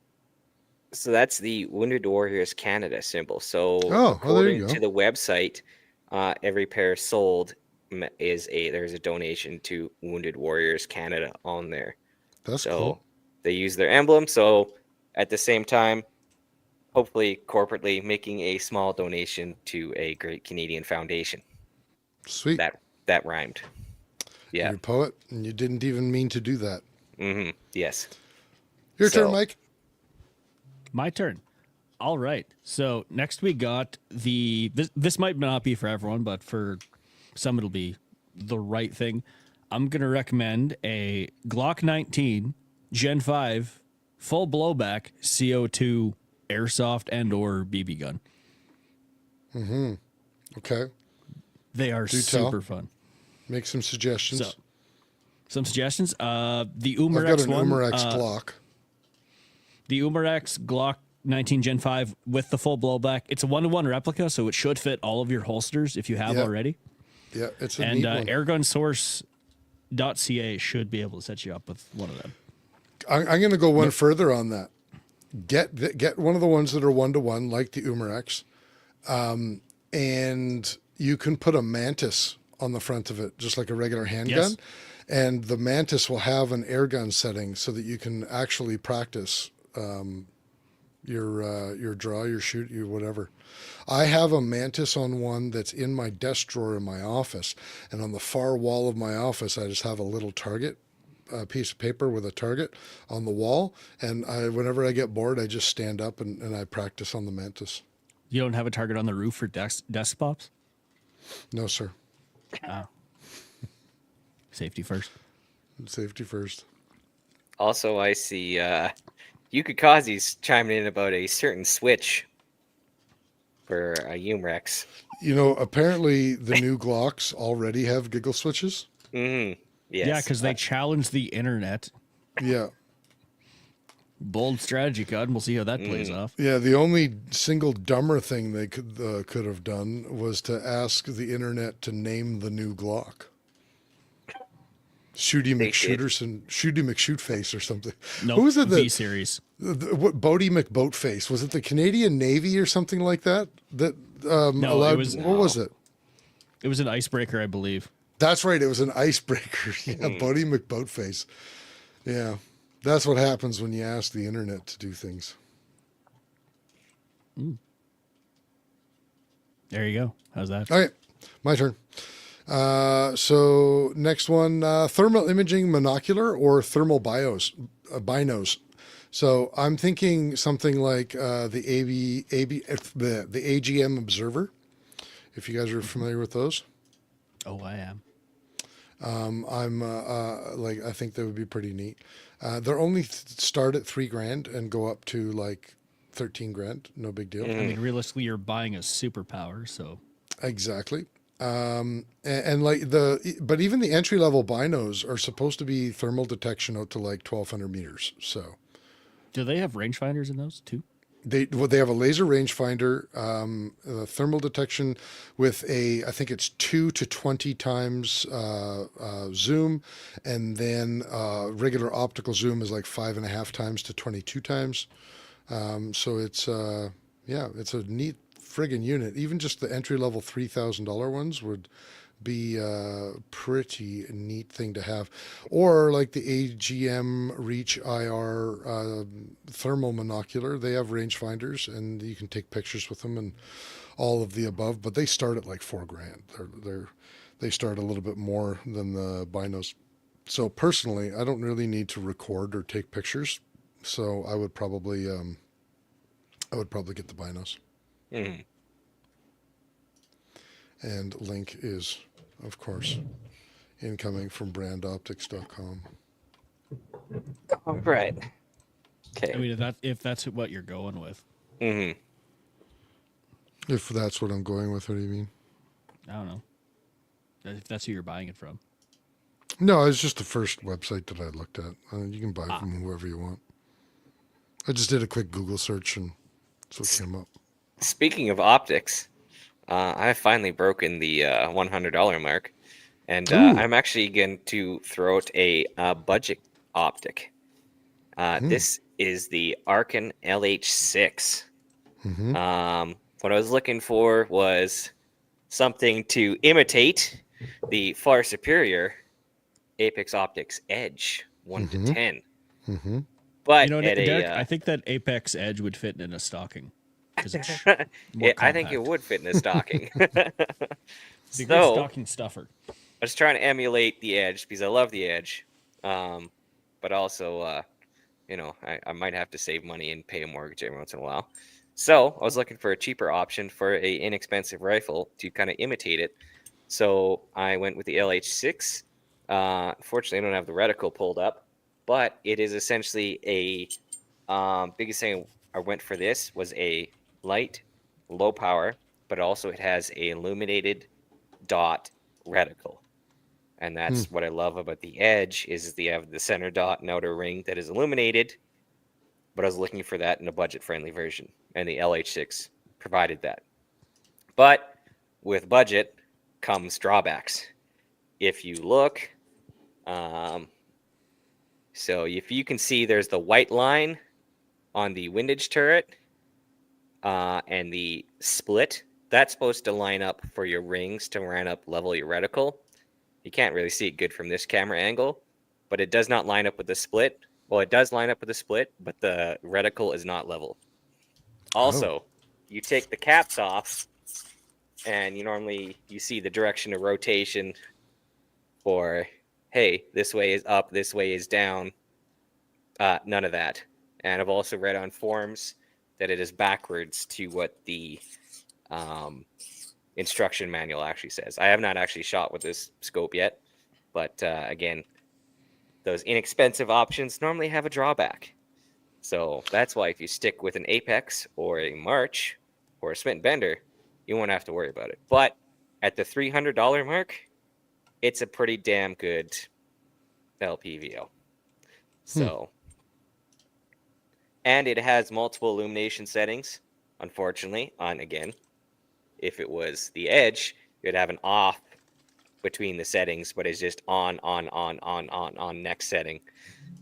so that's the Wounded Warriors Canada symbol. So Oh, there you according go. to the website, every pair sold there's a donation to Wounded Warriors Canada on there. That's So cool. they use their emblem. So at the same time, hopefully corporately making a small donation to a great Canadian foundation. Sweet. That rhymed. Yeah. You're a poet, and you didn't even mean to do that. Mm-hmm. Yes. Your So- turn, Mike. My turn. All right. So next we got this might not be for everyone, but for some it'll be the right thing. I'm going to recommend a Glock 19 Gen 5 full blowback CO2 airsoft and or BB gun. Okay. They are Do tell. super fun. Make some suggestions. So, some suggestions. The I've Umarex got an one. Umarex Glock. The Umarex Glock 19 Gen 5 with the full blowback. It's a 1-to-1 replica, so it should fit all of your holsters if you have Yeah. already. Yeah, it's a And neat one. airgunsource.ca should be able to set you up with one of them. I'm going to go one further on that. Get one of the ones that are 1-to-1, like the Umarex, and you can put a Mantis on the front of it, just like a regular handgun. Yes. And the Mantis will have an airgun setting so that you can actually practice your draw, your shoot, your whatever. I have a Mantis on one that's in my desk drawer in my office, and on the far wall of my office, I just have a little target, a piece of paper with a target on the wall, and whenever I get bored, I just stand up and I practice on the Mantis. You don't have a target on the roof for desk pops? No, sir. Safety first. Safety first. Also, I see Yukikazi's chiming in about a certain switch for a Umrex. You know, apparently the new Glocks already have giggle switches. Mm-hmm. Yes. Yeah, because they challenged the internet. Yeah. Bold strategy, God, and we'll see how that plays off. Yeah, the only single dumber thing they could have done was to ask the internet to name the new Glock. Shooty They did. Shooty McShootface or something. No, Who was it? V series. What Bodie McBoatface? Was it the Canadian Navy or something like that? That No, it allowed. was- What was it? It was an icebreaker, I believe. That's right. It was an icebreaker. Yeah, Bodie McBoatface. Yeah, that's what happens when you ask the internet to do things. There you go. How's that? Okay, my turn. So next one, thermal imaging monocular or thermal binos. So I'm thinking something like the AGM Observer. If you guys are familiar with those, Oh, I am. I think that would be pretty neat. They're only start at $3,000 and go up to like 13 grand. No big deal. I mean, realistically, you're buying a superpower, so Exactly. And but even the entry level binos are supposed to be thermal detection out to like 1,200 meters. So do they have rangefinders in those too? they have a laser rangefinder, thermal detection with I think it's 2 to 20 times zoom, and then regular optical zoom is like 5.5 times to 22 times. So it's it's a neat friggin' unit. Even just the entry level $3,000 ones would be a pretty neat thing to have. Or like the AGM Reach IR thermal monocular, they have rangefinders and you can take pictures with them and all of the above. But they start at like $4,000. They start a little bit more than the binos. So personally, I don't really need to record or take pictures. So I would probably get the binos. Mhm. And link is, of course, incoming from brandoptics.com. All right. Okay. I mean, if that's what you're going with, Mm-hmm. If that's what I'm going with, what do you mean? I don't know. If that's who you're buying it from. No, it's just the first website that I looked at. You can buy from whoever you want. I just did a quick Google search and that's what came up. Speaking of optics, I finally broken the $100 mark, and I'm actually going to throw out a budget optic. This is the Arkin LH6. What I was looking for was something to imitate the far superior Apex Optics Edge 1 to 10. But You know, at Derek, a, I think that Apex Edge would fit in a stocking. 'Cause it's I think it compact. would fit in a stocking. It's a good So, stocking stuffer. I was trying to emulate the Edge because I love the Edge, but also, I might have to save money and pay a mortgage every once in a while. So I was looking for a cheaper option for a inexpensive rifle to kind of imitate it. So I went with the LH6. Unfortunately, I don't have the reticle pulled up, but it is essentially a biggest thing I went for this was a light, low power, but also it has a illuminated dot reticle. And that's what I love about the Edge is they have the center dot and outer ring that is illuminated. But I was looking for that in a budget-friendly version, and the LH6 provided that. But with budget comes drawbacks. If you look, so if you can see, there's the white line on the windage turret and the split. That's supposed to line up for your rings to line up level your reticle. You can't really see it good from this camera angle, but it does not line up with the split. Well, it does line up with the split, but the reticle is not level. Also, you take the caps off, and you see the direction of rotation for, hey, this way is up, this way is down. None of that. And I've also read on forums that it is backwards to what the instruction manual actually says. I have not actually shot with this scope yet, but again, those inexpensive options normally have a drawback. So that's why if you stick with an Apex or a March or a Smith & Bender, you won't have to worry about it. But at the $300 mark, it's a pretty damn good LPVO. So, and it has multiple illumination settings, unfortunately, again, if it was the Edge, you'd have an off between the settings, but it's just on next setting.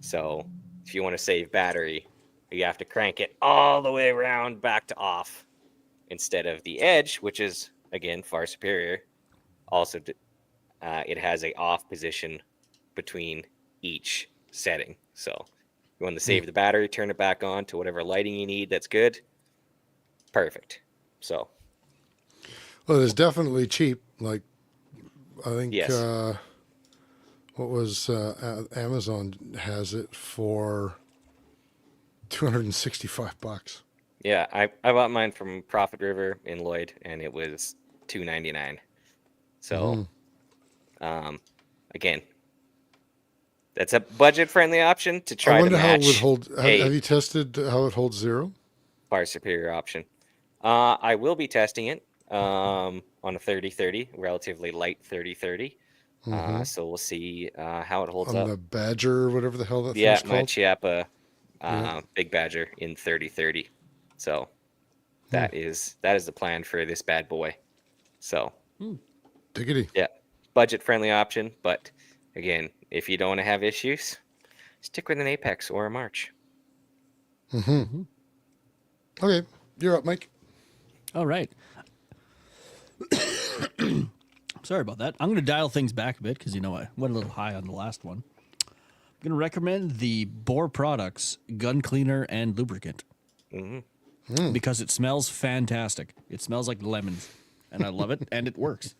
So if you want to save battery, you have to crank it all the way around back to off instead of the Edge, which is, again, far superior. Also, it has a off position between each setting. So you want to save the battery, turn it back on to whatever lighting you need. That's good. Perfect. So. Well, it's definitely cheap. Like, I think, Yes. what was Amazon has it for $265. Yeah, I bought mine from Profit River in Lloyd, and it was $299. So, again, that's a budget-friendly option to try I to wonder how it would match hold. a Have you tested how it holds zero? far superior option. I will be testing it on a 30-30, relatively light 30-30. So we'll see how it holds On up. the Badger or whatever the hell that Yeah, thing's my called? Chiappa Big Badger in 30-30. So that is the plan for this bad boy. So Diggity. yeah, budget friendly option, but again, if you don't want to have issues, stick with an Apex or a March. Okay, you're up, Mike. All right. Sorry about that. I'm going to dial things back a bit because, I went a little high on the last one. I'm going to recommend the Boar Products Gun Cleaner and Lubricant because it smells fantastic. It smells like lemons, and I love it, and it works.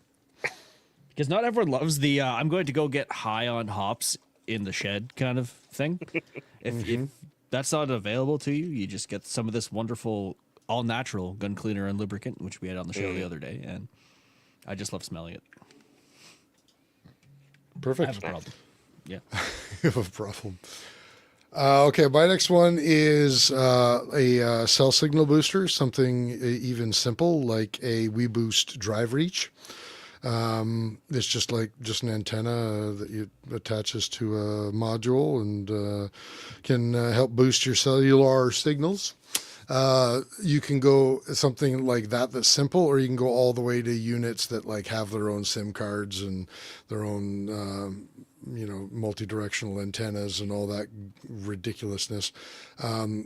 Because not everyone loves the I'm going to go get high on hops in the shed kind of thing. If that's not available to you, you just get some of this wonderful all-natural gun cleaner and lubricant, which we had on the show the other day, and I just love smelling it. I Perfect. have a problem. Yeah. You have a problem. Okay, my next one is a cell signal booster, something even simple like a WeBoost Drive Reach. It's just an antenna that you attaches to a module and can help boost your cellular signals. You can go something like that that's simple, or you can go all the way to units that like have their own SIM cards and their own multi-directional antennas and all that ridiculousness.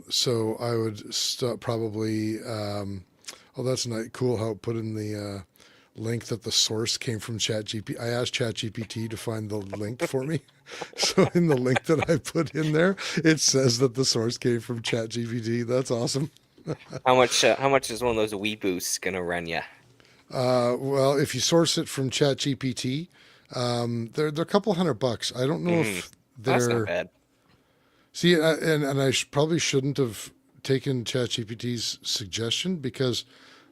So I would probably. Oh, that's nice. Cool how it put in the link that the source came from ChatGPT. I asked ChatGPT to find the link for me. So in the link that I put in there, it says that the source came from ChatGPT. That's awesome. How much is one of those Wii boosts gonna run you? Well, if you source it from ChatGPT, they're a couple $100. I don't know if That's not they're. bad. See, and I probably shouldn't have taken ChatGPT's suggestion because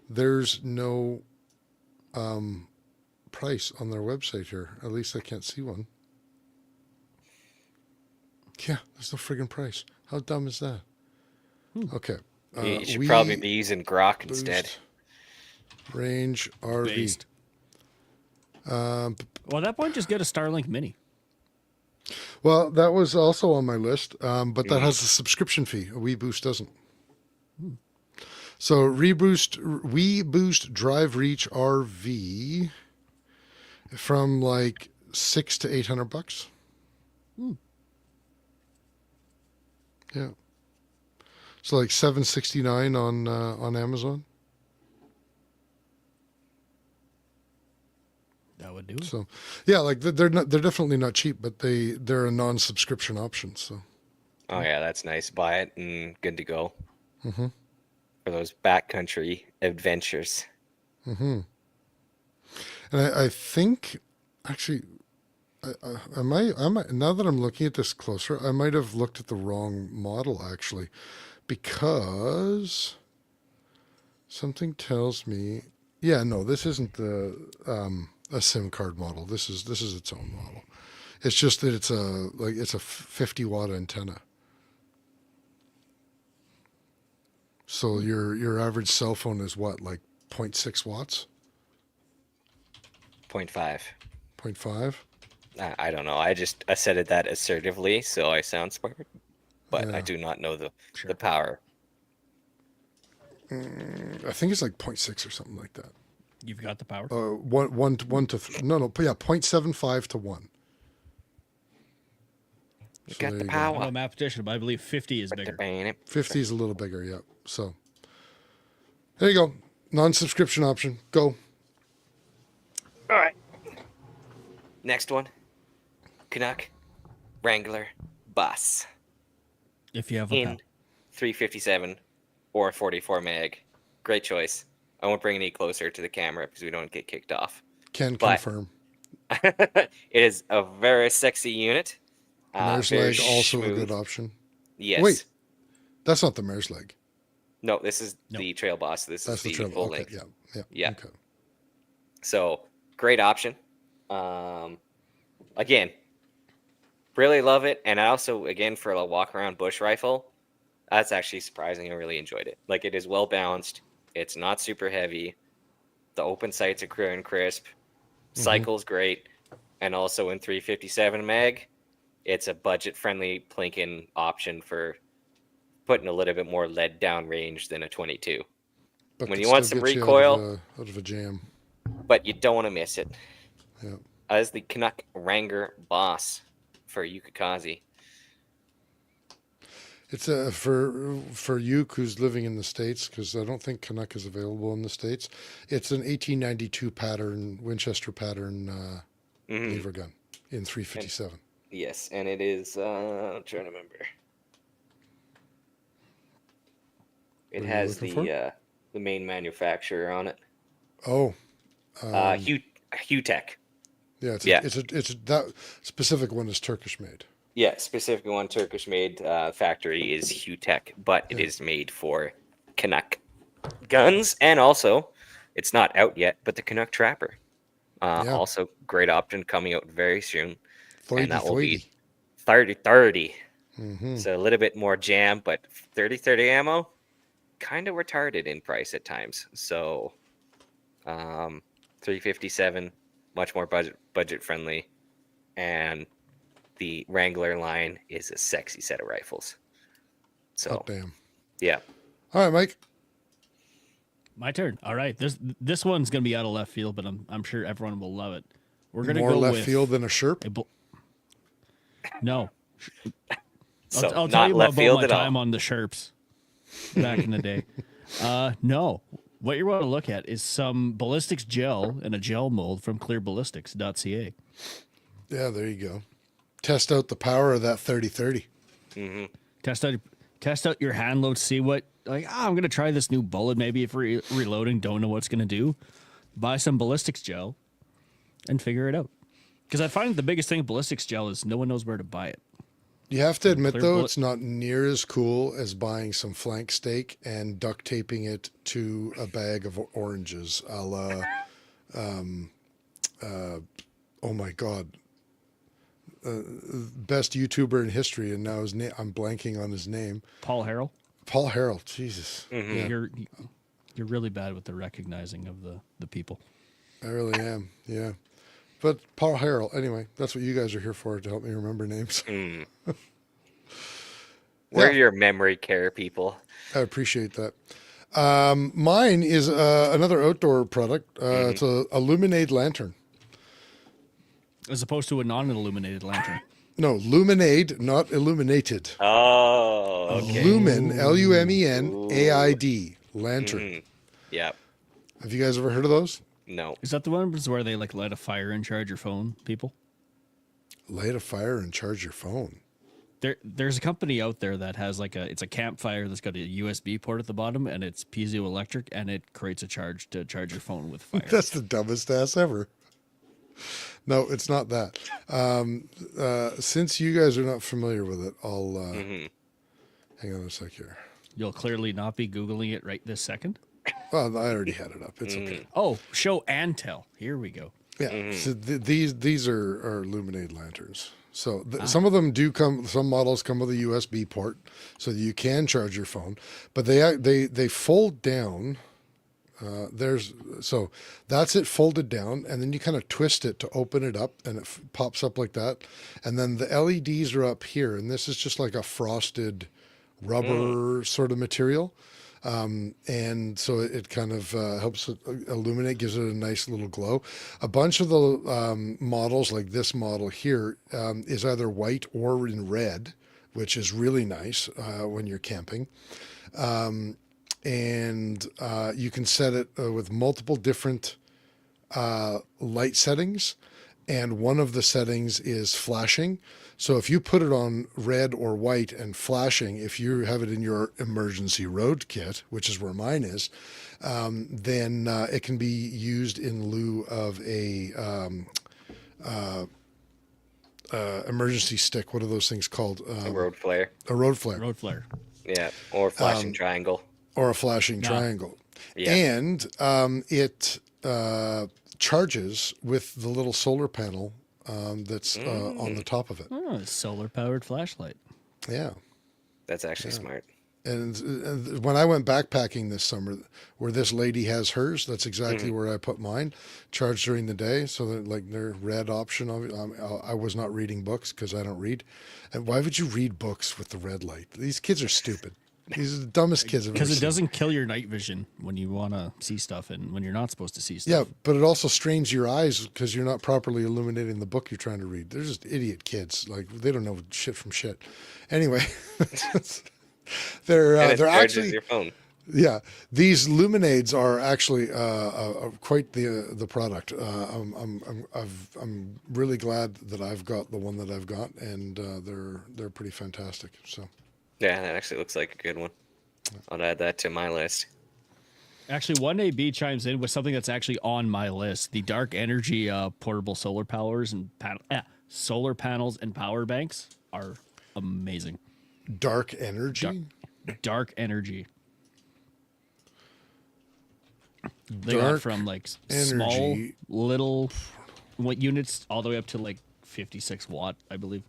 there's no price on their website here. At least I can't see one. Yeah, there's no friggin' price. How dumb is that? Okay. You should we probably be using Grok boost instead. Range RV. Based. Well, at that point, just get a Starlink Mini. Well, that was also on my list, but that has a subscription fee. A WeBoost doesn't. So WeBoost Drive Reach RV from like $600 to $800. Yeah. So like $769 on Amazon. That would do it. So yeah, like they're definitely not cheap, but they're a non-subscription option. So Oh yeah, that's nice. Buy it and good to go mm-hmm. for those backcountry adventures. Mm-hmm. And I think actually I might now that I'm looking at this closer, I might have looked at the wrong model actually, because something tells me, yeah, no, this isn't the a SIM card model. This is its own model. It's just that it's a 50 watt antenna. So your average cell phone is what, like 0.6 watts? 0.5. 0.5? I don't know. I said it that assertively, so I sound smart, but I Yeah. do not know the power. I think it's like 0.6 or something like that. You've got the power. One to no, yeah, 0.75 to 1. You So got there the you go. I'm power. a mathematician, but I believe 50 is bigger. 50 is a little bigger, yeah. So there you go. Non-subscription option. Go. All right. Next one. Canuck Wrangler Bus If you have a in power. 357 or 44 meg. Great choice. I won't bring any closer to the camera because we don't get kicked off. Can But- confirm. It is a very sexy unit. Mare's very leg also a smooth. good option. Yes. Wait. That's not the mare's leg. No, this is No. the Trail Boss. This That's is the the treble. full Okay, length. yeah. Yeah. Okay. So great option. Again, really love it. And I also, again, for a walk around bush rifle, that's actually surprising. I really enjoyed it. Like, it is well balanced. It's not super heavy. The open sights are clear and crisp. Cycle's great. And also in 357 mag, it's a budget friendly plinking option for putting a little bit more lead down range than a 22. But When could you want still some get you recoil- out of a jam. But you don't want to miss it. Yeah. As the Canuck Wrangler Boss for Yukikazi. It's for you who's living in the States, because I don't think Canuck is available in the States. It's an 1892 pattern, Winchester pattern lever gun in 357. Yes, and it is. I'm trying to remember. It What are you has looking the main manufacturer on it. Oh, Hutech. yeah, yeah. It's that specific one is Turkish made. Yeah, specifically one Turkish made factory is Hutech, but it is made for Canuck guns, and also it's not out yet, but the Canuck Trapper. Yeah. Also great option coming out very soon. 30, And that will be 30. 30. Mm-hmm. So a little bit more jam, but 30 ammo, kind of retarded in price at times. So 357 much more budget friendly, and the Wrangler line is a sexy set of rifles. So, Hot damn. yeah. All right, Mike. My turn. All right. This one's gonna be out of left field, but I'm sure everyone will love it. We're gonna More go left with field than a Sherp. No. So I'll not tell you left about field my at time all. on the Sherps back in the day. No. What you want to look at is some ballistics gel and a gel mold from clearballistics.ca. Yeah, there you go. Test out the power of that 30-30. Test out your hand load, see what I'm gonna try this new bullet. Maybe if reloading, don't know what's gonna do. Buy some ballistics gel and figure it out. Because I find the biggest thing with ballistics gel is no one knows where to buy it. You have to admit, Clear though, bullet- it's not near as cool as buying some flank steak and duct taping it to a bag of oranges, a la, oh my God, best YouTuber in history, and now his name, I'm blanking on his name. Paul Harrell, Paul Harrell, Jesus. Yeah, you're really bad with the recognizing of the people. I really am, yeah. But Paul Harrell, anyway, that's what you guys are here for, to help me remember names. We're your memory care people. I appreciate that. Mine is another outdoor product. It's a Illuminade lantern. As opposed to a non-illuminated lantern. No, Luminade, not illuminated. Oh, okay. Lumen, Lumenaid, lantern. Yeah. Have you guys ever heard of those? No. Is that the ones where they like light a fire and charge your phone, people? Light a fire and charge your phone. There's a company out there that has it's a campfire that's got a USB port at the bottom and it's piezoelectric and it creates a charge to charge your phone with fire. That's the dumbest ass ever. No, it's not that. Since you guys are not familiar with it, I'll hang on a sec here. You'll clearly not be Googling it right this second. Well, I already had it up. It's okay. Oh, show and tell. Here we go. Yeah. So these are Luminade lanterns. So some of them do come. Some models come with a USB port, so that you can charge your phone. But they fold down. So that's it folded down, and then you kind of twist it to open it up, and it pops up like that. And then the LEDs are up here, and this is just like a frosted rubber sort of material. And so it kind of helps it illuminate, gives it a nice little glow. A bunch of the models, like this model here, is either white or in red, which is really nice when you're camping. And you can set it with multiple different light settings. And one of the settings is flashing. So if you put it on red or white and flashing, if you have it in your emergency road kit, which is where mine is, then it can be used in lieu of a emergency stick. What are those things called? A road flare. A road flare. Road flare. Yeah. Or flashing triangle. Or a flashing triangle. Yeah. And it charges with the little solar panel that's on the top of it. Oh, a solar-powered flashlight. Yeah. That's actually smart. And when I went backpacking this summer, where this lady has hers, that's exactly where I put mine. Charged during the day, so that like their red option. I was not reading books because I don't read. And why would you read books with the red light? These kids are stupid. These are the dumbest kids I've ever Because it seen. doesn't kill your night vision when you want to see stuff and when you're not supposed to see stuff. Yeah, but it also strains your eyes because you're not properly illuminating the book you're trying to read. They're just idiot kids. Like they don't know shit from shit. Anyway, they're And it charges actually your phone. yeah. These Luminades are actually quite the product. I'm really glad that I've got the one that I've got, and they're pretty fantastic. So Yeah, that actually looks like a good one. I'll add that to my list. Actually, 1AB chimes in with something that's actually on my list. The Dark Energy portable solar powers and solar panels and power banks are amazing. Dark Energy. Dark Energy. They Dark got from like small Energy. little units all the way up to like 56 watt, I believe.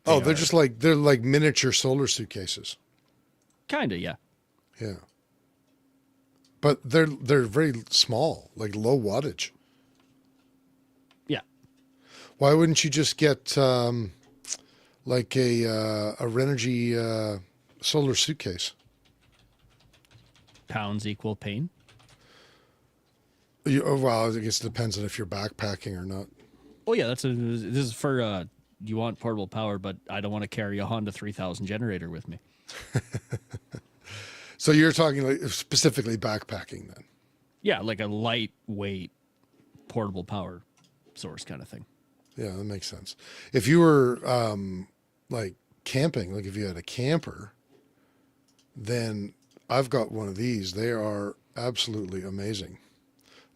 Oh, they're like miniature solar suitcases. Kinda, yeah. Yeah. but they're very small, like low wattage. Yeah. Why wouldn't you just get like a Renogy solar suitcase? Pounds equal pain. Well, I guess it depends on if you're backpacking or not. Oh yeah, this is for you want portable power, but I don't want to carry a Honda 3000 generator with me. So you're talking like specifically backpacking then? Yeah, like a lightweight portable power source kind of thing. Yeah, that makes sense. If you were like camping, like if you had a camper, then I've got one of these. They are absolutely amazing.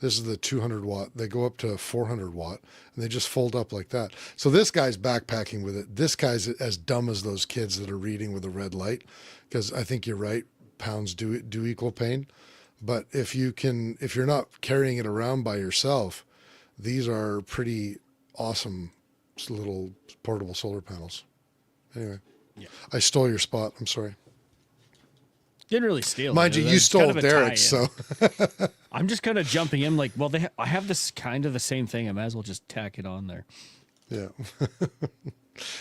This is the 200 watt. They go up to 400 watt and they just fold up like that. So this guy's backpacking with it. This guy's as dumb as those kids that are reading with a red light, because I think you're right. Pounds do equal pain. But if you're not carrying it around by yourself, these are pretty awesome little portable solar panels. Anyway, Yeah. I stole your spot. I'm sorry. Didn't really steal. Mind it. you, That's you stole kind of a Derek's, tie-in. so I'm just kind of jumping in. Like, well, I have this kind of the same thing. I might as well just tack it on there. yeah.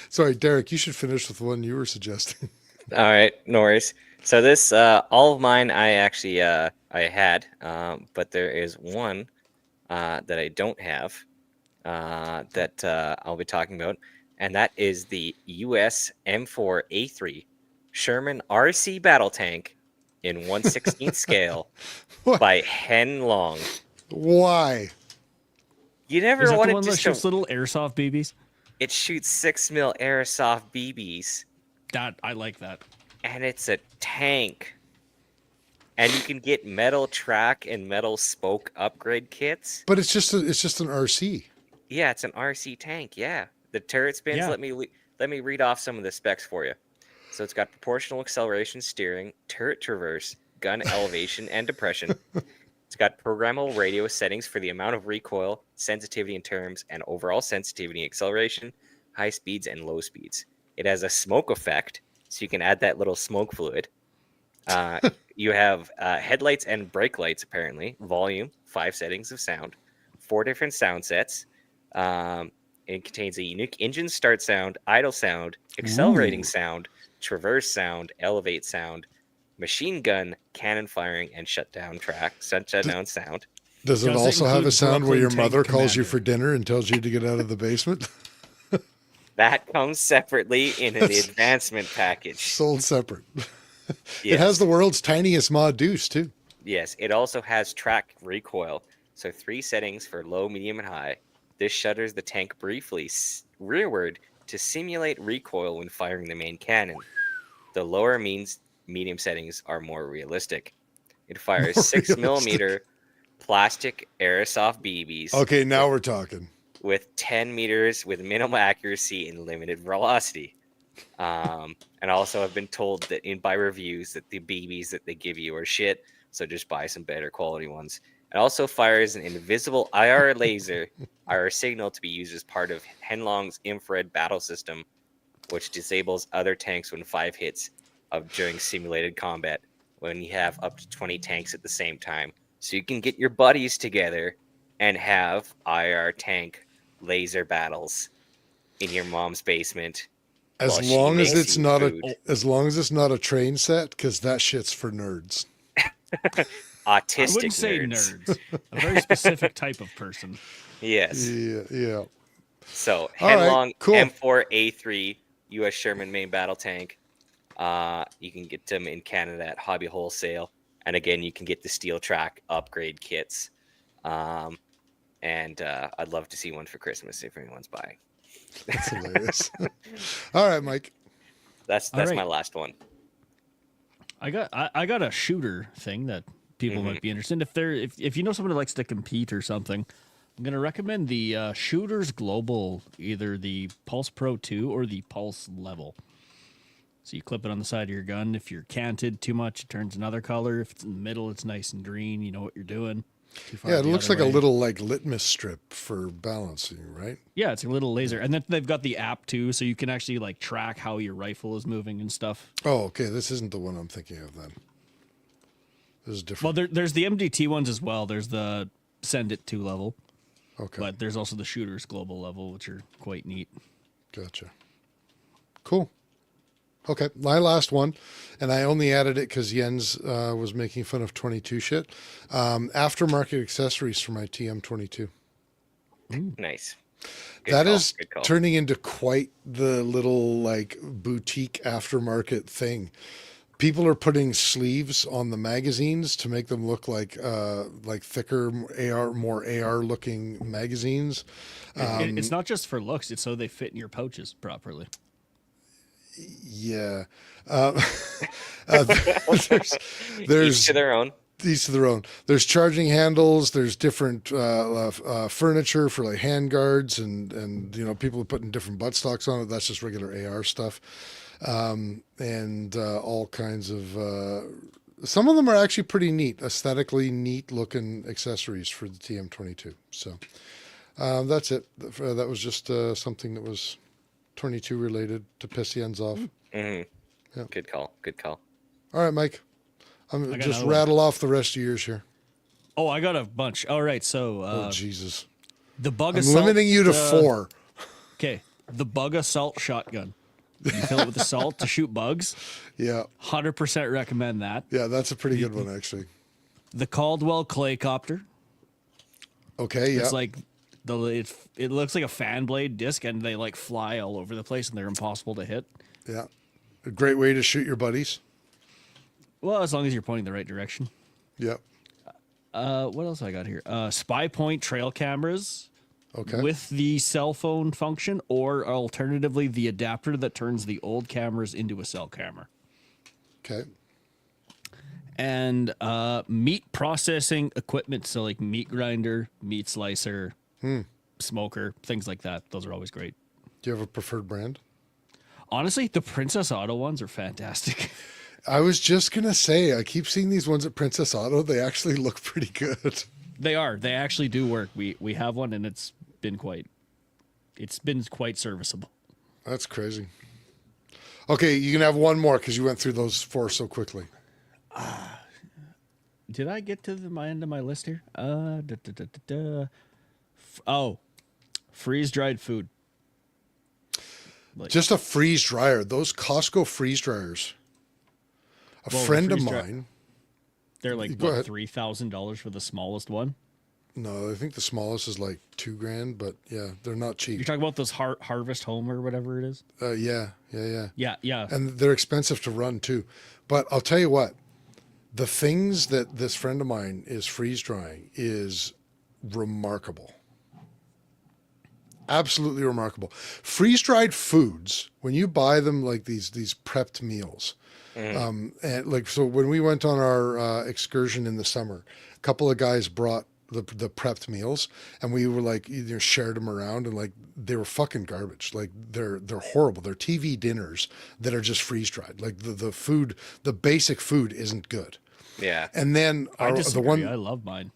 Sorry, Derek, you should finish with the one you were suggesting. All right, no worries. So this, all of mine, I actually I had, but there is one that I don't have that I'll be talking about, and that is the US M4A3 Sherman RC battle tank in 1/16 scale What? by Hen Long. Why? You never Is that the wanted one that just shoots to. little airsoft BBs? It shoots 6mm airsoft BBs, That I like that. and it's a tank. And you can get metal track and metal spoke upgrade kits. But it's just an RC. Yeah, it's an RC tank. Yeah, the turret spins. Yeah. Let me read off some of the specs for you. So it's got proportional acceleration steering, turret traverse, gun elevation and depression. It's got programmable radio settings for the amount of recoil, sensitivity in terms, and overall sensitivity, acceleration, high speeds, and low speeds. It has a smoke effect, so you can add that little smoke fluid. You have headlights and brake lights, apparently. Volume, 5 settings of sound, 4 different sound sets. It contains a unique engine start sound, idle sound, accelerating sound, traverse sound, elevate sound, machine gun, cannon firing, and shutdown sound. Does it Does it also have a include sound where Brooklyn your Tank mother calls you Commander? for dinner and tells you to get out of the basement? That comes separately in an advancement package. Sold separate. It Yes. has the world's tiniest mod deuce too. Yes, it also has track recoil, so 3 settings for low, medium, and high. This shutters the tank briefly rearward to simulate recoil when firing the main cannon. The lower medium settings are more realistic. It fires More 6mm plastic airsoft BBs Okay, now we're talking. with 10 meters with minimal accuracy and limited velocity. And also I've been told that by reviews that the BBs that they give you are shit, so just buy some better quality ones. It also fires an invisible IR laser, IR signal, to be used as part of Henlong's infrared battle system, which disables other tanks when 5 hits during simulated combat when you have up to 20 tanks at the same time. So you can get your buddies together and have IR tank laser battles in your mom's basement. As Well, she long as makes it's you not food. a train set, because that shit's for nerds. Autistic I wouldn't say nerds. A very specific type of person. Yes. Yeah. So All right, Henlong cool. M4A3 U.S. Sherman main battle tank. You can get them in Canada at Hobby Wholesale, and again, you can get the steel track upgrade kits. And I'd love to see one for Christmas if anyone's buying. That's hilarious. All right, Mike. That's All right. my last one. I got a shooter thing that people might be interested in. If you know someone who likes to compete or something, I'm gonna recommend the Shooters Global, either the Pulse Pro 2 or the Pulse Level. So you clip it on the side of your gun. If you're canted too much, it turns another color. If it's in the middle, it's nice and green. You know what you're doing. Too far Yeah, it the looks other like a way. little like litmus strip for balancing, right? Yeah, it's a little laser, and then they've got the app too, so you can actually like track how your rifle is moving and stuff. Oh, okay. This isn't the one I'm thinking of then. This is different. Well, there's the MDT ones as well. There's the Send It 2 level, Okay. but there's also the Shooters Global level, which are quite neat. Gotcha. Cool. Okay, my last one, and I only added it because Jens was making fun of 22 shit. Aftermarket accessories for my TM22. Nice. Good That call, is good call. turning into quite the little like boutique aftermarket thing. People are putting sleeves on the magazines to make them look like thicker more AR looking magazines. It's not just for looks; it's so they fit in your pouches properly. Yeah. There's Each to their own. each to their own. There's charging handles. There's different furniture for like hand guards and people are putting different buttstocks on it. That's just regular AR stuff, and all kinds of. Some of them are actually pretty neat, aesthetically neat looking accessories for the TM22. So that's it. That was just something that was 22 related to piss the ends off. Hmm. Yeah. Good call. Good call. All right, Mike. I'm got just another one. rattle off the rest of yours here. Oh, I got a bunch. All right, so Oh Jesus! the Bug I'm Assault. limiting you to 4. Okay, the Bug Assault shotgun. You fill it with assault to shoot bugs. Yeah, 100% recommend that. yeah, that's a pretty good one actually. The Caldwell Claycopter. Okay, yeah, It's like it looks like a fan blade disc, and they like fly all over the place, and they're impossible to hit. yeah, a great way to shoot your buddies. Well, as long as you're pointing the right direction. Yep. What else I got here? Spy Point trail cameras Okay. with the cell phone function, or alternatively the adapter that turns the old cameras into a cell camera. Okay. And meat processing equipment, so like meat grinder, meat slicer, smoker, things like that. Those are always great. Do you have a preferred brand? Honestly, the Princess Auto ones are fantastic. I was just gonna say, I keep seeing these ones at Princess Auto. They actually look pretty good. They are. They actually do work. We have one, and it's been quite serviceable. That's crazy. Okay, you can have one more because you went through those 4 so quickly. Did I get to my end of my list here? Oh, freeze dried food. Just a freeze dryer. Those Costco freeze dryers. A Well, friend of freeze dry- mine. They're like Go what, ahead. $3,000 for the smallest one. No, I think the smallest is like $2,000, but yeah, they're not cheap. You're talking about those Harvest Home or whatever it is. Yeah. Yeah. And they're expensive to run too. But I'll tell you what, the things that this friend of mine is freeze drying is remarkable. Absolutely remarkable. Freeze dried foods, when you buy them like these prepped meals, and like so when we went on our excursion in the summer, a couple of guys brought the prepped meals, and we were like shared them around, and like they were fucking garbage. Like they're horrible. They're TV dinners that are just freeze dried. Like the food, the basic food isn't good. Yeah. And then I the disagree. one I love mine.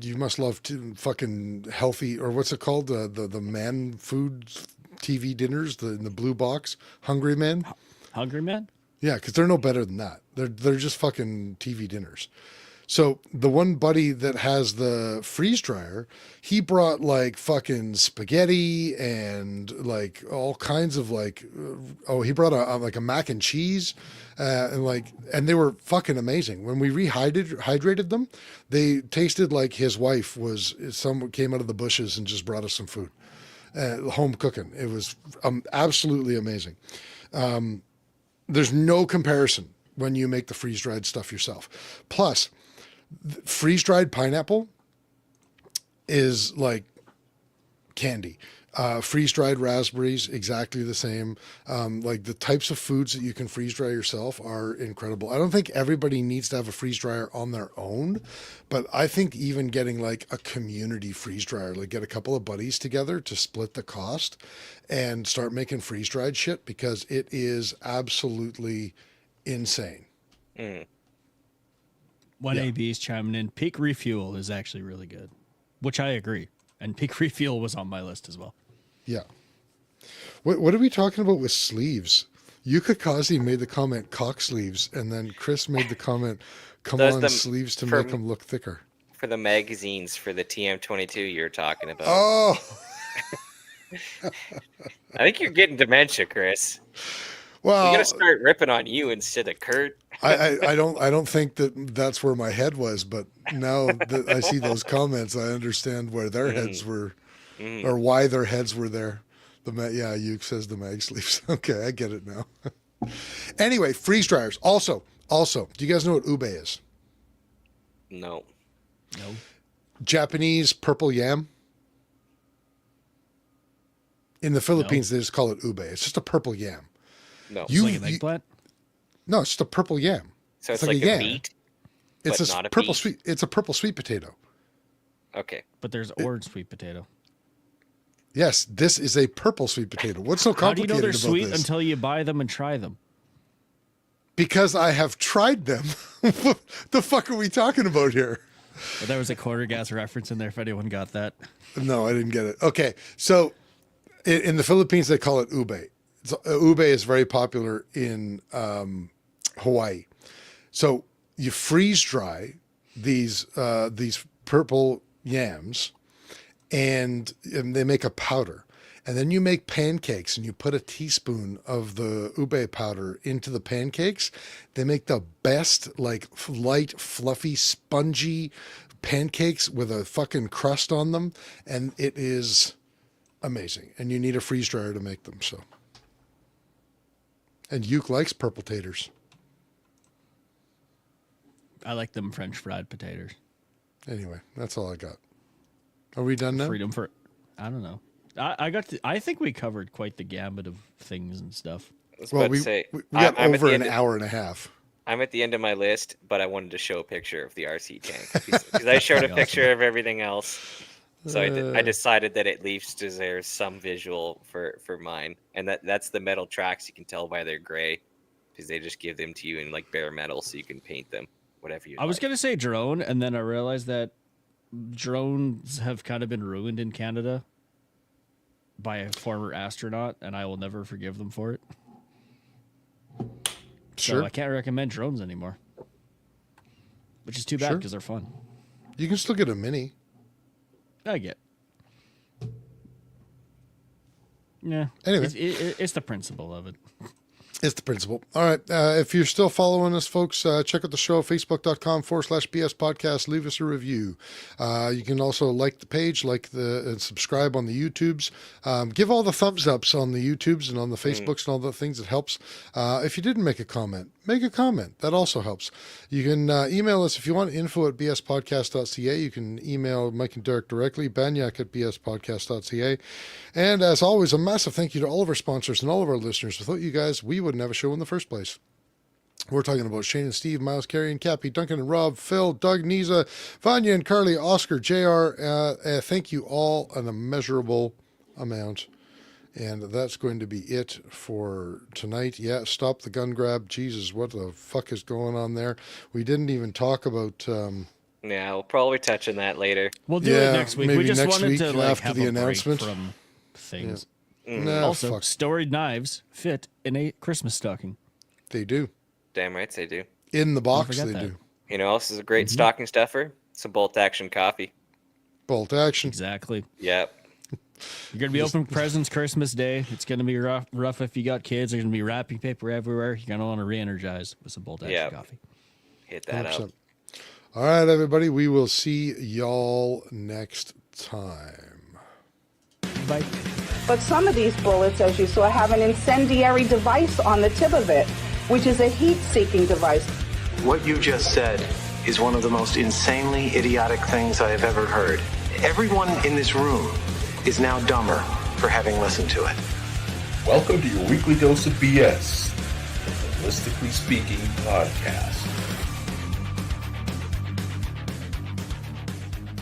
you must love fucking healthy, or what's it called, the man food TV dinners, in the blue box, Hungry Men. Hungry Man? Yeah, because they're no better than that. They're just fucking TV dinners. So the one buddy that has the freeze dryer, he brought like fucking spaghetti and like all kinds of like, he brought a mac and cheese, and they were fucking amazing. When we hydrated them, they tasted like his wife someone came out of the bushes and just brought us some food, home cooking. It was absolutely amazing. There's no comparison when you make the freeze dried stuff yourself. Plus, freeze dried pineapple is like candy. Freeze dried raspberries, exactly the same. Like the types of foods that you can freeze dry yourself are incredible. I don't think everybody needs to have a freeze dryer on their own, but I think even getting like a community freeze dryer, like get a couple of buddies together to split the cost and start making freeze dried shit, because it is absolutely insane. One AB's chiming in. Peak Refuel is actually really good, which I agree. And Peak Refuel was on my list as well. Yeah. What are we talking about with sleeves? Yuka Kazi made the comment cock sleeves, and then Chris made the comment, come Those on, them sleeves to for- make them look thicker. For the magazines for the TM22 you're talking about. Oh, I think you're getting dementia, Chris. We well, gotta start ripping on you instead of Kurt. I don't think that's where my head was, but now that I see those comments, I understand where their heads were, or why their heads were there. Yuke says the mag sleeves. Okay, I get it now. Anyway, freeze dryers. Also, do you guys know what ube is? No. No. Japanese purple yam. In the Philippines, they just call it ube. It's just a purple yam. No. It's like an eggplant? No, it's just a purple yam. So it's like a yam. beet. It's but a not a purple beet? sweet. It's a purple sweet potato. Okay. But there's orange sweet potato. Yes, this is a purple sweet potato. What's so How do you complicated know they're about sweet this? until you buy them and try them? Because I have tried them. What the fuck are we talking about here? Well, there was a quarter gas reference in there if anyone got that. No, I didn't get it. Okay, so in the Philippines, they call it ube. Ube is very popular in Hawaii. So you freeze dry these purple yams, and they make a powder. And then you make pancakes and you put a teaspoon of the ube powder into the pancakes. They make the best, like light, fluffy, spongy pancakes with a fucking crust on them. And it is amazing. And you need a freeze dryer to make them. So, and Yuke likes purple taters. I like them French fried potatoes. Anyway, that's all I got. Are we done now? Freedom for, I don't know. I think we covered quite the gambit of things and stuff. I was Well, about we to say, got I'm at over the an end of- hour and a half. I'm at the end of my list, but I wanted to show a picture of the RC tank because I showed a picture of everything else. So I decided that at least deserves some visual for mine, and that's the metal tracks. You can tell by their gray because they just give them to you in like bare metal, so you can paint them whatever you. I was like. gonna say drone, and then I realized that drones have kind of been ruined in Canada by a former astronaut, and I will never forgive them for it. Sure. So I can't recommend drones anymore, which is too bad Sure. because they're fun. You can still get a mini. I get. Yeah. Anyway. It's the principle of it. It's the principle. All right. If you're still following us, folks, check out the show, facebook.com/BS podcast. Leave us a review. You can also like the page, and subscribe on the YouTubes. Give all the thumbs ups on the YouTubes and on the Facebooks and all the things. It helps. If you didn't make a comment, make a comment. That also helps. You can email us if you want, info@bspodcast.ca. You can email Mike and Derek directly, banyak@bspodcast.ca. And as always, a massive thank you to all of our sponsors and all of our listeners. Without you guys, we wouldn't have a show in the first place. We're talking about Shane and Steve, Miles, Carey and Cappy, Duncan and Rob, Phil, Doug, Niza, Vanya and Carly, Oscar, JR. Thank you all an immeasurable amount. And that's going to be it for tonight. Yeah, stop the gun grab. Jesus, what the fuck is going on there? We didn't even talk about... Yeah, we'll probably touch on that later. We'll do Yeah, it next week. maybe We just next wanted week to like after have the a break announcement. from things. Nah, Also, fuck, storied knives fit in a Christmas stocking. they do. Damn right they do. In the box, forget they that. do. You know, this is a great stocking stuffer. Some bolt action coffee. Bolt action. Exactly. Yep. You're gonna be opening presents Christmas Day. It's gonna be rough if you got kids. There's gonna be wrapping paper everywhere. You're gonna want to re-energize with some bolt action Yeah. coffee. Hit that 100%. up. All right, everybody. We will see y'all next time. Bye. But some of these bullets, as you saw, have an incendiary device on the tip of it, which is a heat-seeking device. What you just said is one of the most insanely idiotic things I have ever heard. Everyone in this room is now dumber for having listened to it. Welcome to your weekly dose of BS, the Ballistically Speaking podcast.